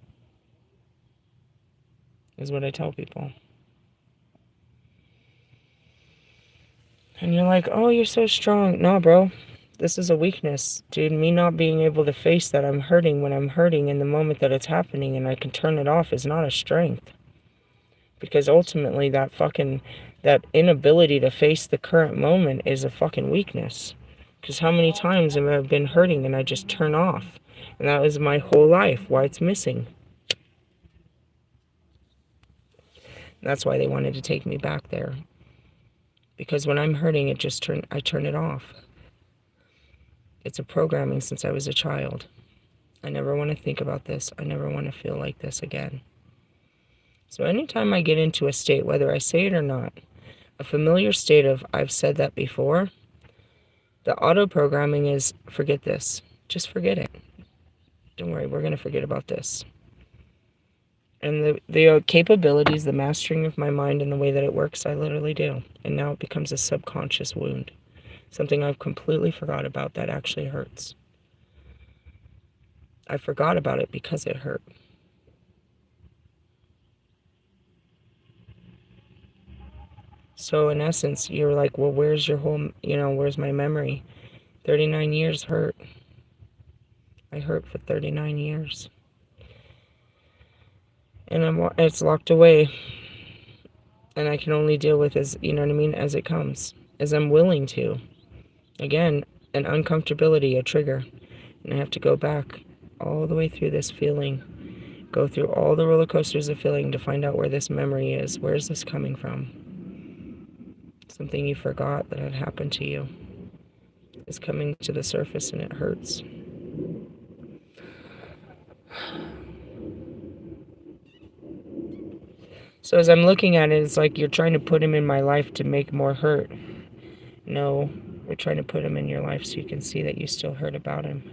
is what I tell people. And you're like, oh, you're so strong. No, bro. This is a weakness, dude. Me not being able to face that I'm hurting when I'm hurting in the moment that it's happening and I can turn it off is not a strength. Because ultimately that inability to face the current moment is a fucking weakness. Because how many times have I been hurting and I just turn off? And that was my whole life, why it's missing. That's why they wanted to take me back there. Because when I'm hurting, I turn it off. It's a programming since I was a child. I never want to think about this. I never want to feel like this again. So anytime I get into a state, whether I say it or not, a familiar state of I've said that before, the auto-programming is forget this. Just forget it. Don't worry, we're going to forget about this. And the capabilities, the mastering of my mind and the way that it works, I literally do. And now it becomes a subconscious wound. Something I've completely forgot about that actually hurts. I forgot about it because it hurt. So in essence, you're like, well, where's your whole, where's my memory? 39 years hurt. I hurt for 39 years. And it's locked away. And I can only deal with as, as it comes. As I'm willing to. Again, an uncomfortability, a trigger. And I have to go back all the way through this feeling. Go through all the roller coasters of feeling to find out where this memory is. Where is this coming from? Something you forgot that had happened to you is coming to the surface and it hurts. So as I'm looking at it, it's like you're trying to put him in my life to make more hurt. No, we're trying to put him in your life so you can see that you still hurt about him.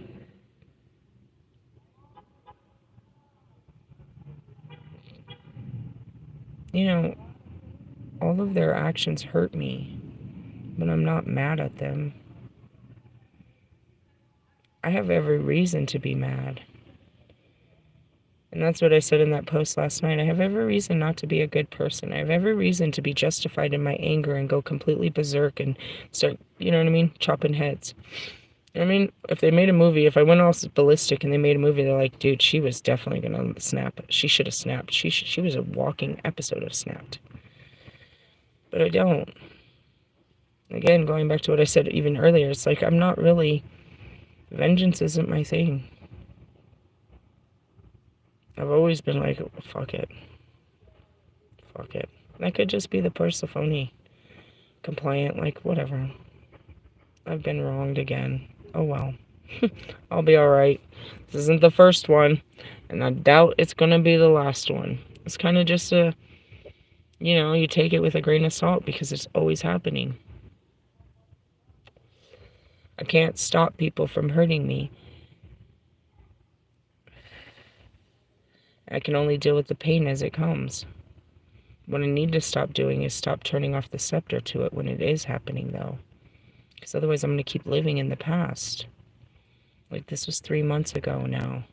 All of their actions hurt me, but I'm not mad at them. I have every reason to be mad. And that's what I said in that post last night. I have every reason not to be a good person. I have every reason to be justified in my anger and go completely berserk and start, chopping heads. If they made a movie, if I went all ballistic and they made a movie, they're like, dude, she was definitely going to snap. She should have snapped. She was a walking episode of snapped. But I don't. Again, going back to what I said even earlier, it's like I'm not really... Vengeance isn't my thing. I've always been like, fuck it. Fuck it. I could just be the Persephone. Compliant, like, whatever. I've been wronged again. Oh well. I'll be alright. This isn't the first one, and I doubt it's gonna be the last one. It's kind of just you take it with a grain of salt because it's always happening. I can't stop people from hurting me. I can only deal with the pain as it comes. What I need to stop doing is stop turning off the scepter to it when it is happening, though. Because otherwise I'm going to keep living in the past. Like, this was 3 months ago now.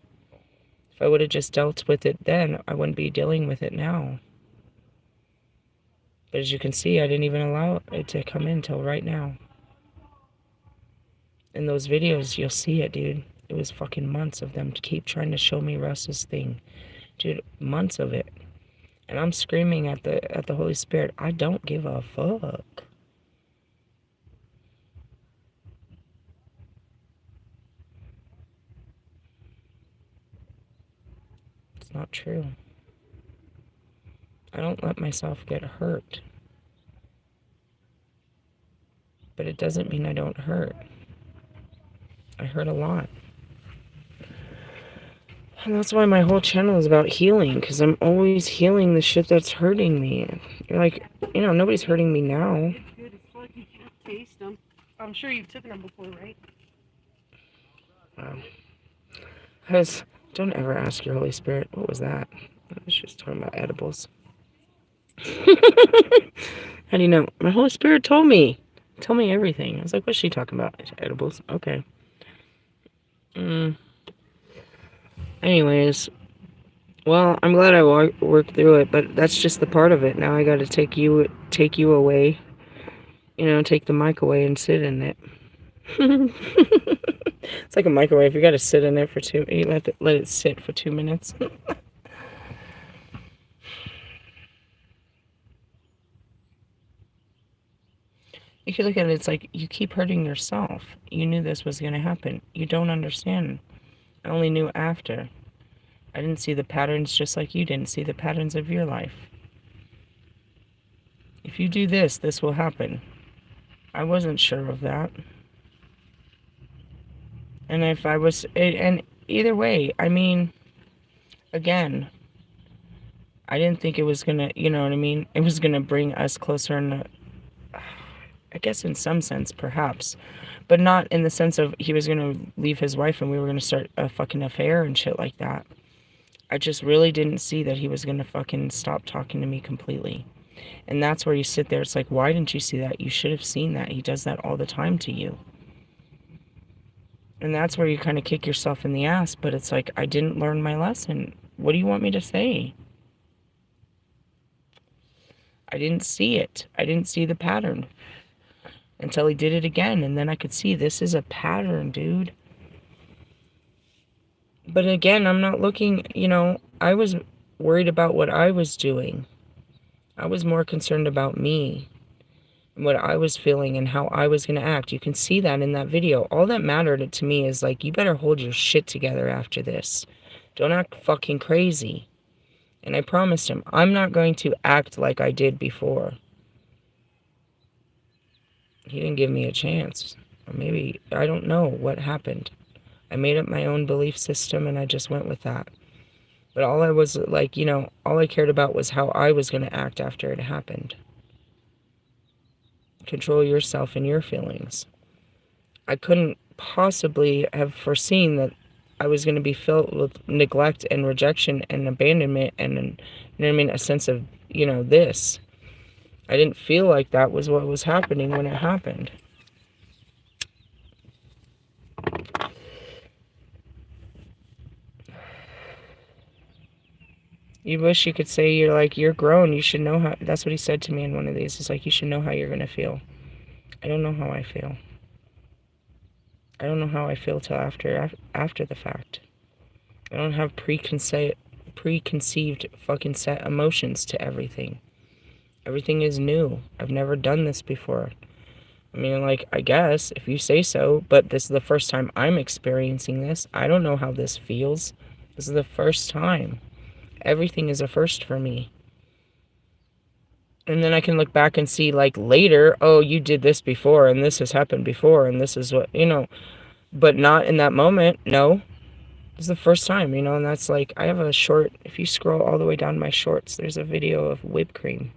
If I would have just dealt with it then, I wouldn't be dealing with it now. But as you can see, I didn't even allow it to come in till right now. In those videos, you'll see it, dude. It was fucking months of them to keep trying to show me Russ's thing. Dude, months of it. And I'm screaming at the Holy Spirit, I don't give a fuck. It's not true. I don't let myself get hurt. But it doesn't mean I don't hurt. I hurt a lot. And that's why my whole channel is about healing, because I'm always healing the shit that's hurting me. You're like, you know, nobody's hurting me now. Good as fuck. You should taste them. I'm sure you've taken them before, right? Wow. Don't ever ask your Holy Spirit, what was that? I was just talking about edibles. How do you know? My Holy Spirit told me. Tell me everything. I was like, what's she talking about? Edibles? Okay. Anyways, well, I'm glad I worked through it, but that's just the part of it. Now I got to take you away. You know, take the mic away and sit in it. It's like a microwave. You got to sit in it for you let it sit for 2 minutes. If you look at it, it's like you keep hurting yourself. You knew this was going to happen. You don't understand. I only knew after. I didn't see the patterns just like you didn't see the patterns of your life. If you do this, this will happen. I wasn't sure of that. And if I was, and either way, I mean, again, I didn't think it was going to, you know what I mean? It was going to bring us closer in, I guess in some sense, perhaps. But not in the sense of he was going to leave his wife and we were going to start a fucking affair and shit like that. I just really didn't see that he was going to fucking stop talking to me completely. And that's where you sit there. It's like, why didn't you see that? You should have seen that. He does that all the time to you. And that's where you kind of kick yourself in the ass. But it's like, I didn't learn my lesson. What do you want me to say? I didn't see it. I didn't see the pattern until he did it again. And then I could see this is a pattern, dude. But again, I'm not looking, you know, I was worried about what I was doing. I was more concerned about me and what I was feeling and how I was going to act. You can see that in that video. All that mattered to me is like, you better hold your shit together after this. Don't act fucking crazy. And I promised him, I'm not going to act like I did before. He didn't give me a chance. Or maybe, I don't know what happened. I made up my own belief system and I just went with that. But all I was like, you know, all I cared about was how I was going to act after it happened. Control yourself and your feelings. I couldn't possibly have foreseen that I was going to be filled with neglect and rejection and abandonment and, you know what I mean, a sense of, you know, this. I didn't feel like that was what was happening when it happened. You wish you could say you're grown. You should know how, that's what he said to me in one of these. It's like, you should know how you're going to feel. I don't know how I feel. I don't know how I feel till after the fact. I don't have preconceived fucking set emotions to everything. Everything is new. I've never done this before. I mean, like, I guess, if you say so, but this is the first time I'm experiencing this. I don't know how this feels. This is the first time. Everything is a first for me. And then I can look back and see, like, later, oh, you did this before, and this has happened before, and this is what, you know, but not in that moment. No. This is the first time, you know, and that's like, I have a short, if you scroll all the way down my shorts, there's a video of whipped cream.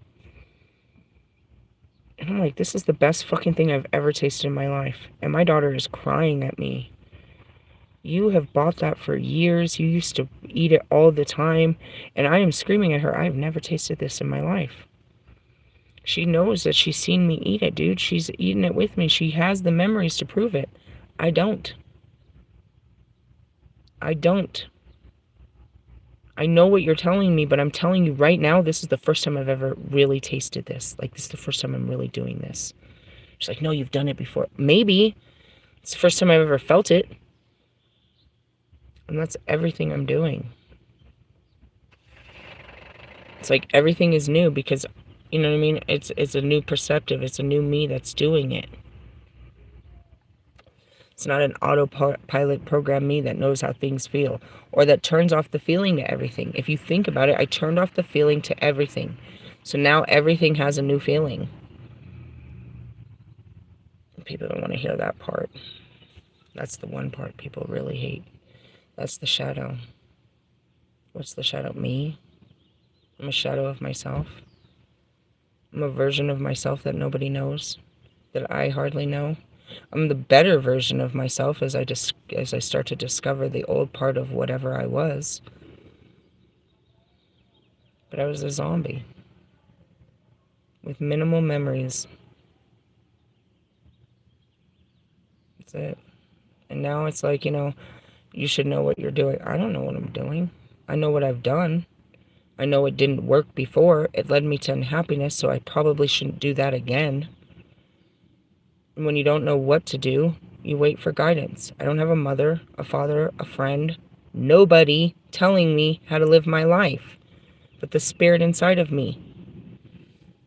And I'm like, this is the best fucking thing I've ever tasted in my life. And my daughter is crying at me. You have bought that for years. You used to eat it all the time. And I am screaming at her, I have never tasted this in my life. She knows that she's seen me eat it, dude. She's eaten it with me. She has the memories to prove it. I don't. I don't. I know what you're telling me, but I'm telling you right now, this is the first time I've ever really tasted this. Like, this is the first time I'm really doing this. She's like, no, you've done it before. Maybe. It's the first time I've ever felt it. And that's everything I'm doing. It's like everything is new because, you know what I mean? It's a new perceptive. It's a new me that's doing it. It's not an autopilot program me that knows how things feel or that turns off the feeling to everything. If you think about it, I turned off the feeling to everything. So now everything has a new feeling. People don't want to hear that part. That's the one part people really hate. That's the shadow. What's the shadow? Me? I'm a shadow of myself. I'm a version of myself that nobody knows, that I hardly know. I'm the better version of myself as I start to discover the old part of whatever I was. But I was a zombie with minimal memories. That's it. And now it's like, you should know what you're doing. I don't know what I'm doing. I know what I've done. I know it didn't work before. It led me to unhappiness, so I probably shouldn't do that again. And when you don't know what to do, you wait for guidance. I don't have a mother, a father, a friend, nobody telling me how to live my life, but the spirit inside of me,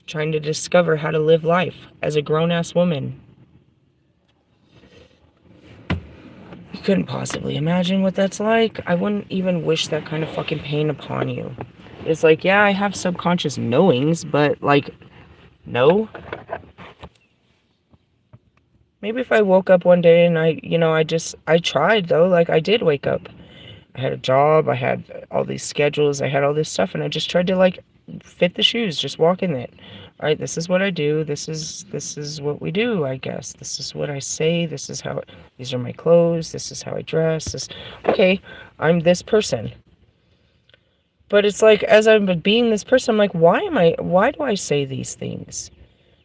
trying to discover how to live life as a grown-ass woman. You couldn't possibly imagine what that's like. I wouldn't even wish that kind of fucking pain upon you. It's like, yeah, I have subconscious knowings, but like, no. Maybe if I woke up one day and I tried though, like I did wake up. I had a job, I had all these schedules, I had all this stuff, and I just tried to like fit the shoes, just walk in it. All right, this is what I do, this is what we do, I guess. This is what I say, these are my clothes, this is how I dress, okay, I'm this person. But it's like, as I'm being this person, I'm like, why do I say these things?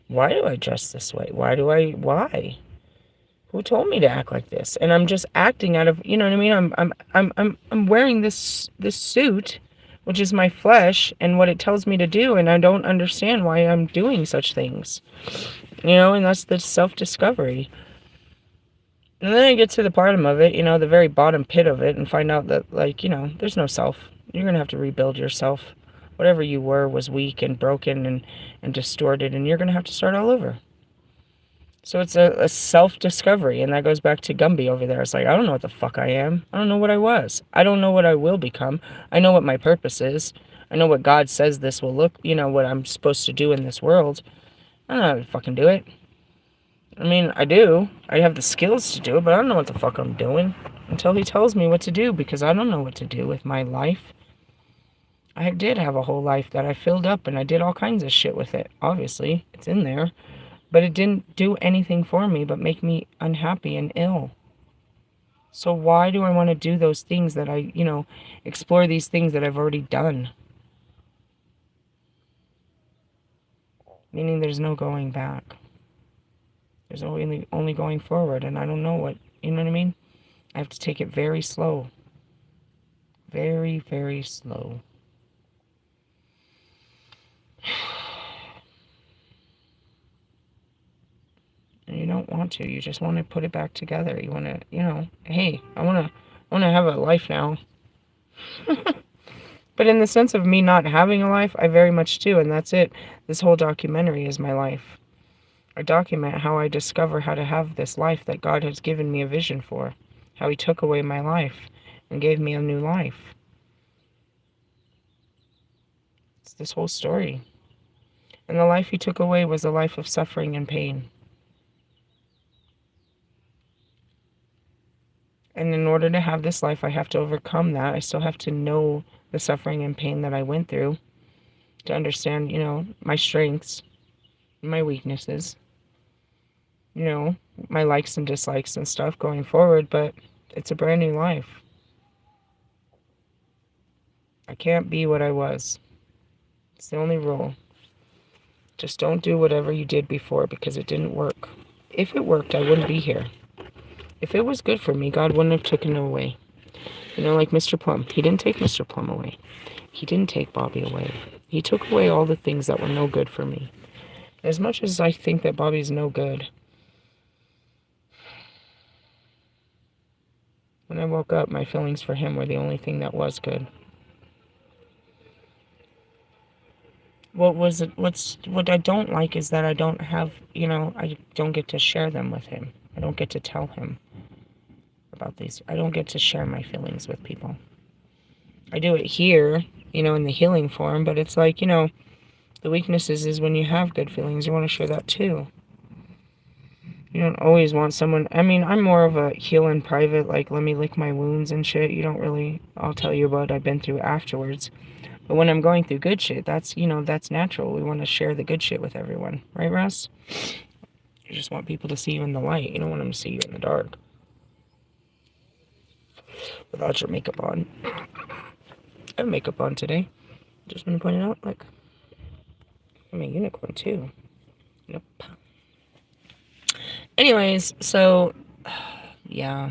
Why do I dress this way? Why? Who told me to act like this? And I'm just acting out of, you know what I mean? I'm wearing this suit, which is my flesh and what it tells me to do, and I don't understand why I'm doing such things. And that's the self-discovery. And then I get to the bottom of it, the very bottom pit of it, and find out that, like, there's no self. You're going to have to rebuild yourself. Whatever you were was weak and broken and distorted, and you're going to have to start all over. So it's a self-discovery, and that goes back to Gumby over there. It's like, I don't know what the fuck I am. I don't know what I was. I don't know what I will become. I know what my purpose is. I know what God says this will look, what I'm supposed to do in this world. I don't know how to fucking do it. I mean, I do. I have the skills to do it, but I don't know what the fuck I'm doing until he tells me what to do, because I don't know what to do with my life. I did have a whole life that I filled up, and I did all kinds of shit with it. Obviously, it's in there. But it didn't do anything for me but make me unhappy and ill. So why do I want to do those things that explore these things that I've already done? Meaning there's no going back. There's only going forward, and I don't know what, you know what I mean? I have to take it very slow. Very, very slow. And you don't want to. You just want to put it back together. You want to, hey, I want to have a life now. But in the sense of me not having a life, I very much do, and that's it. This whole documentary is my life. I document how I discover how to have this life that God has given me a vision for. How he took away my life and gave me a new life. It's this whole story. And the life he took away was a life of suffering and pain. And in order to have this life, I have to overcome that. I still have to know the suffering and pain that I went through to understand, my strengths, my weaknesses, my likes and dislikes and stuff going forward. But it's a brand new life. I can't be what I was. It's the only rule. Just don't do whatever you did before, because it didn't work. If it worked, I wouldn't be here. If it was good for me, God wouldn't have taken it away. Like Mr. Plum. He didn't take Mr. Plum away. He didn't take Bobby away. He took away all the things that were no good for me. As much as I think that Bobby's no good, When I woke up, my feelings for him were the only thing that was good. What I don't like is that I don't have, I don't get to share them with him. I don't get to tell him about these. I don't get to share my feelings with people. I do it here, in the healing form, but it's like, the weaknesses is when you have good feelings, you want to share that too. You don't always want someone, I'm more of a heal in private, like, let me lick my wounds and shit. You don't really, I'll tell you what I've been through afterwards. But when I'm going through good shit, that's natural. We want to share the good shit with everyone. Right, Russ? You just want people to see you in the light. You don't want them to see you in the dark. Without your makeup on. I have makeup on today. Just want to point it out. Look. I'm a unicorn, too. Nope. Anyways, so... Yeah.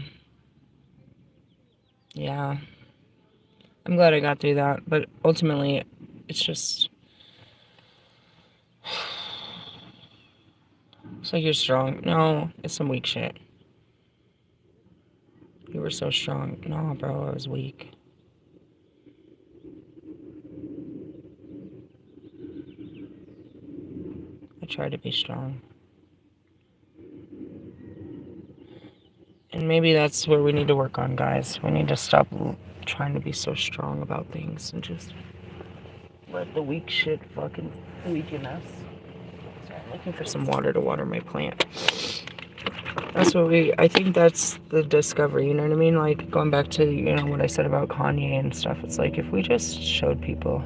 Yeah. I'm glad I got through that. But ultimately, it's just... It's like you're strong. No, it's some weak shit. You were so strong. No, bro, I was weak. I tried to be strong. And maybe that's where we need to work on, guys. We need to stop trying to be so strong about things and just let the weak shit fucking weaken us. So I'm looking for some water to water my plant. That's what I think that's the discovery, you know what I mean? Like, going back to, what I said about Kanye and stuff. It's like, if we just showed people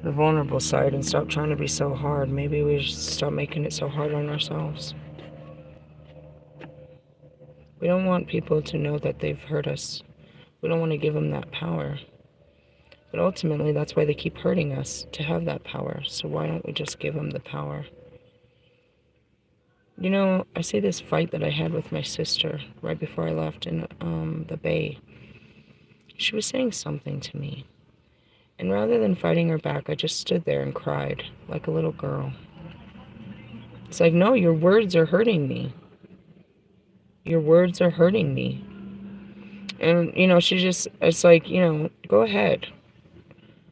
the vulnerable side and stop trying to be so hard, maybe we just stop making it so hard on ourselves. We don't want people to know that they've hurt us. We don't want to give them that power. But ultimately, that's why they keep hurting us, to have that power. So why don't we just give them the power? I see this fight that I had with my sister right before I left in the Bay. She was saying something to me. And rather than fighting her back, I just stood there and cried like a little girl. It's like, no, your words are hurting me. Your words are hurting me. And, it's like, go ahead.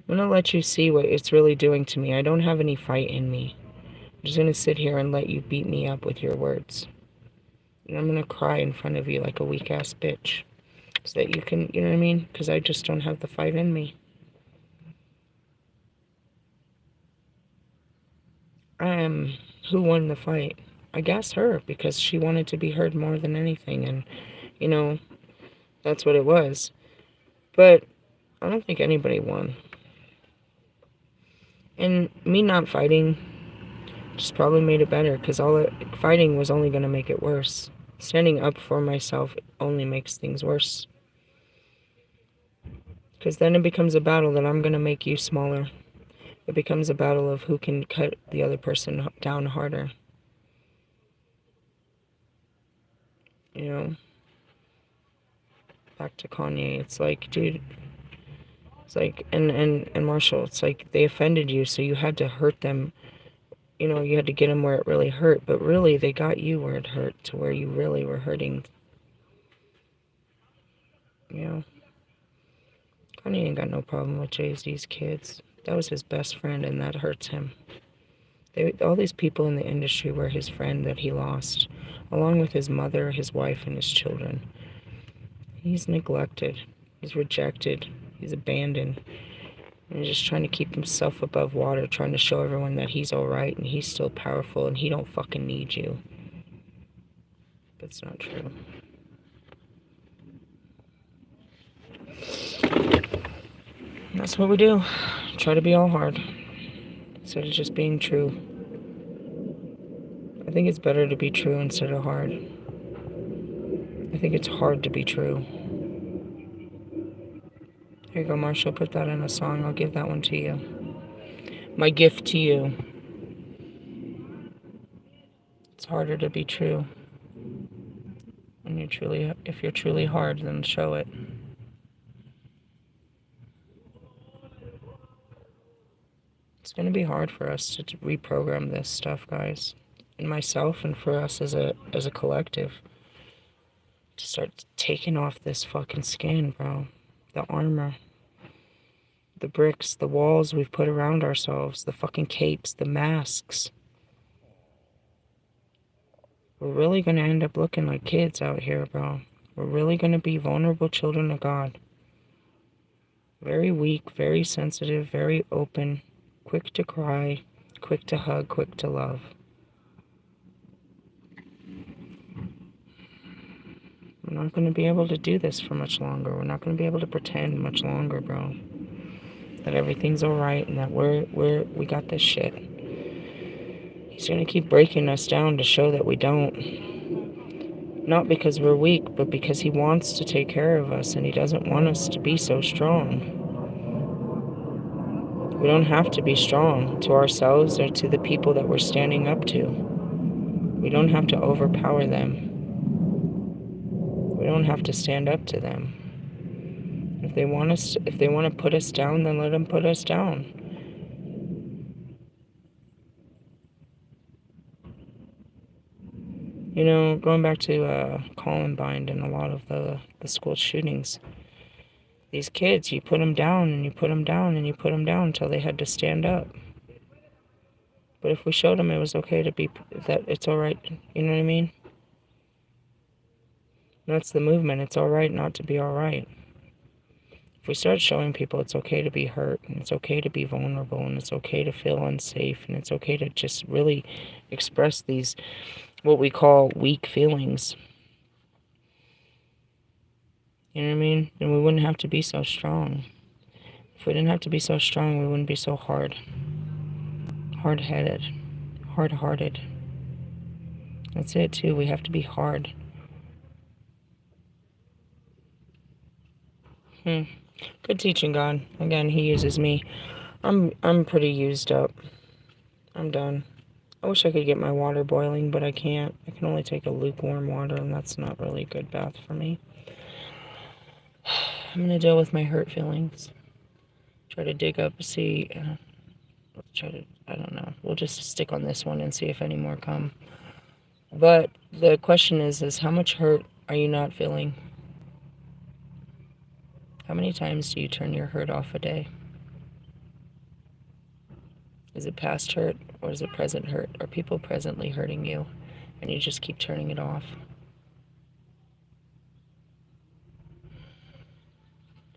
I'm going to let you see what it's really doing to me. I don't have any fight in me. I'm just going to sit here and let you beat me up with your words. And I'm going to cry in front of you like a weak-ass bitch. So that you can, you know what I mean? Because I just don't have the fight in me. Who won the fight? I guess her, because she wanted to be heard more than anything. And, that's what it was. But I don't think anybody won. And me not fighting just probably made it better, because fighting was only going to make it worse. Standing up for myself only makes things worse. Because then it becomes a battle that I'm going to make you smaller. It becomes a battle of who can cut the other person down harder. Back to Kanye, it's like, dude, it's like, and Marshall, it's like they offended you, so you had to hurt them. You had to get them where it really hurt, but really they got you where it hurt, to where you really were hurting. Kanye ain't got no problem with Jay-Z's kids. That was his best friend, and that hurts him. All these people in the industry were his friend that he lost, along with his mother, his wife, and his children. He's neglected. He's rejected. He's abandoned. And he's just trying to keep himself above water, trying to show everyone that he's alright and he's still powerful and he don't fucking need you. That's not true. That's what we do. Try to be all hard instead of just being true. I think it's better to be true instead of hard. I think it's hard to be true. Here you go, Marshall. Put that in a song. I'll give that one to you. My gift to you. It's harder to be true. If you're truly hard, then show it. It's going to be hard for us to reprogram this stuff, guys. And myself, and for us as a collective. to start taking off this fucking skin, bro. The armor. The bricks, the walls we've put around ourselves, the fucking capes, the masks. We're really gonna end up looking like kids out here, bro. We're really gonna be vulnerable children of God. Very weak, very sensitive, very open, quick to cry, quick to hug, quick to love. We're not going to be able to do this for much longer. We're not going to be able to pretend much longer, bro. That everything's alright and that we got this shit. He's going to keep breaking us down to show that we don't. Not because we're weak, but because he wants to take care of us and he doesn't want us to be so strong. We don't have to be strong to ourselves or to the people that we're standing up to. We don't have to overpower them. We don't have to stand up to them. If they want to put us down, then let them put us down. You know, going back to Columbine and a lot of the school shootings, these kids, you put them down and you put them down and you put them down until they had to stand up. But if we showed them it was okay to be, that it's all right, you know what I mean? That's the movement. It's all right not to be all right. If we start showing people it's okay to be hurt and it's okay to be vulnerable and it's okay to feel unsafe and it's okay to just really express these, what we call weak feelings. You know what I mean? And we wouldn't have to be so strong. If we didn't have to be so strong, we wouldn't be so hard-headed, hard-hearted. That's it too. We have to be hard. Good teaching, God. Again, he uses me. I'm pretty used up. I'm done. I wish I could get my water boiling, but I can't. I can only take a lukewarm water, and that's not really a good bath for me. I'm gonna deal with my hurt feelings. Try to dig up, see. I don't know. We'll just stick on this one and see if any more come. But the question is how much hurt are you not feeling? How many times do you turn your hurt off a day? Is it past hurt or is it present hurt? Are people presently hurting you and you just keep turning it off?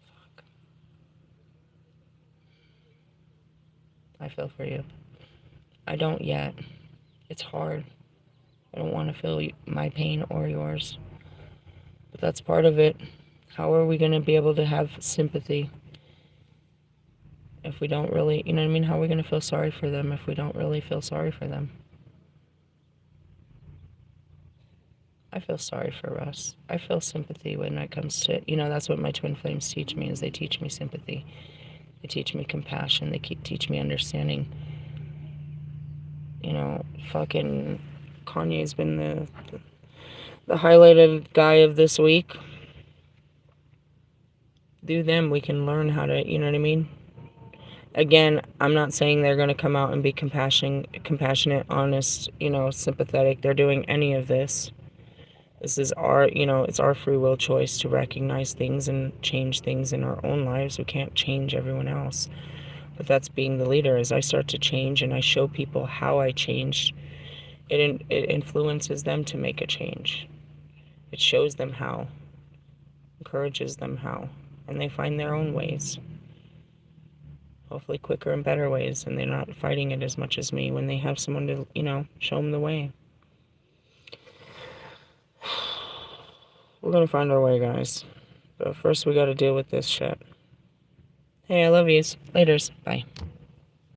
Fuck. I feel for you. I don't yet. It's hard. I don't want to feel my pain or yours. But that's part of it. How are we going to be able to have sympathy if we don't really, you know what I mean? How are we going to feel sorry for them if we don't really feel sorry for them? I feel sorry for us. I feel sympathy when it comes to, you know, that's what my twin flames teach me, is they teach me sympathy. They teach me compassion. They teach me understanding. You know, fucking Kanye's been the highlighted guy of this week. Through them, we can learn how to, you know what I mean? Again, I'm not saying they're going to come out and be compassionate, honest, you know, sympathetic. They're doing any of this. This is our, you know, it's our free will choice to recognize things and change things in our own lives. We can't change everyone else. But that's being the leader. As I start to change and I show people how I changed, it influences them to make a change. It shows them how, encourages them how, and they find their own ways. Hopefully quicker and better ways, and they're not fighting it as much as me when they have someone to, you know, show them the way. We're gonna find our way, guys. But first we gotta deal with this shit. Hey, I love yous. Laters. Bye.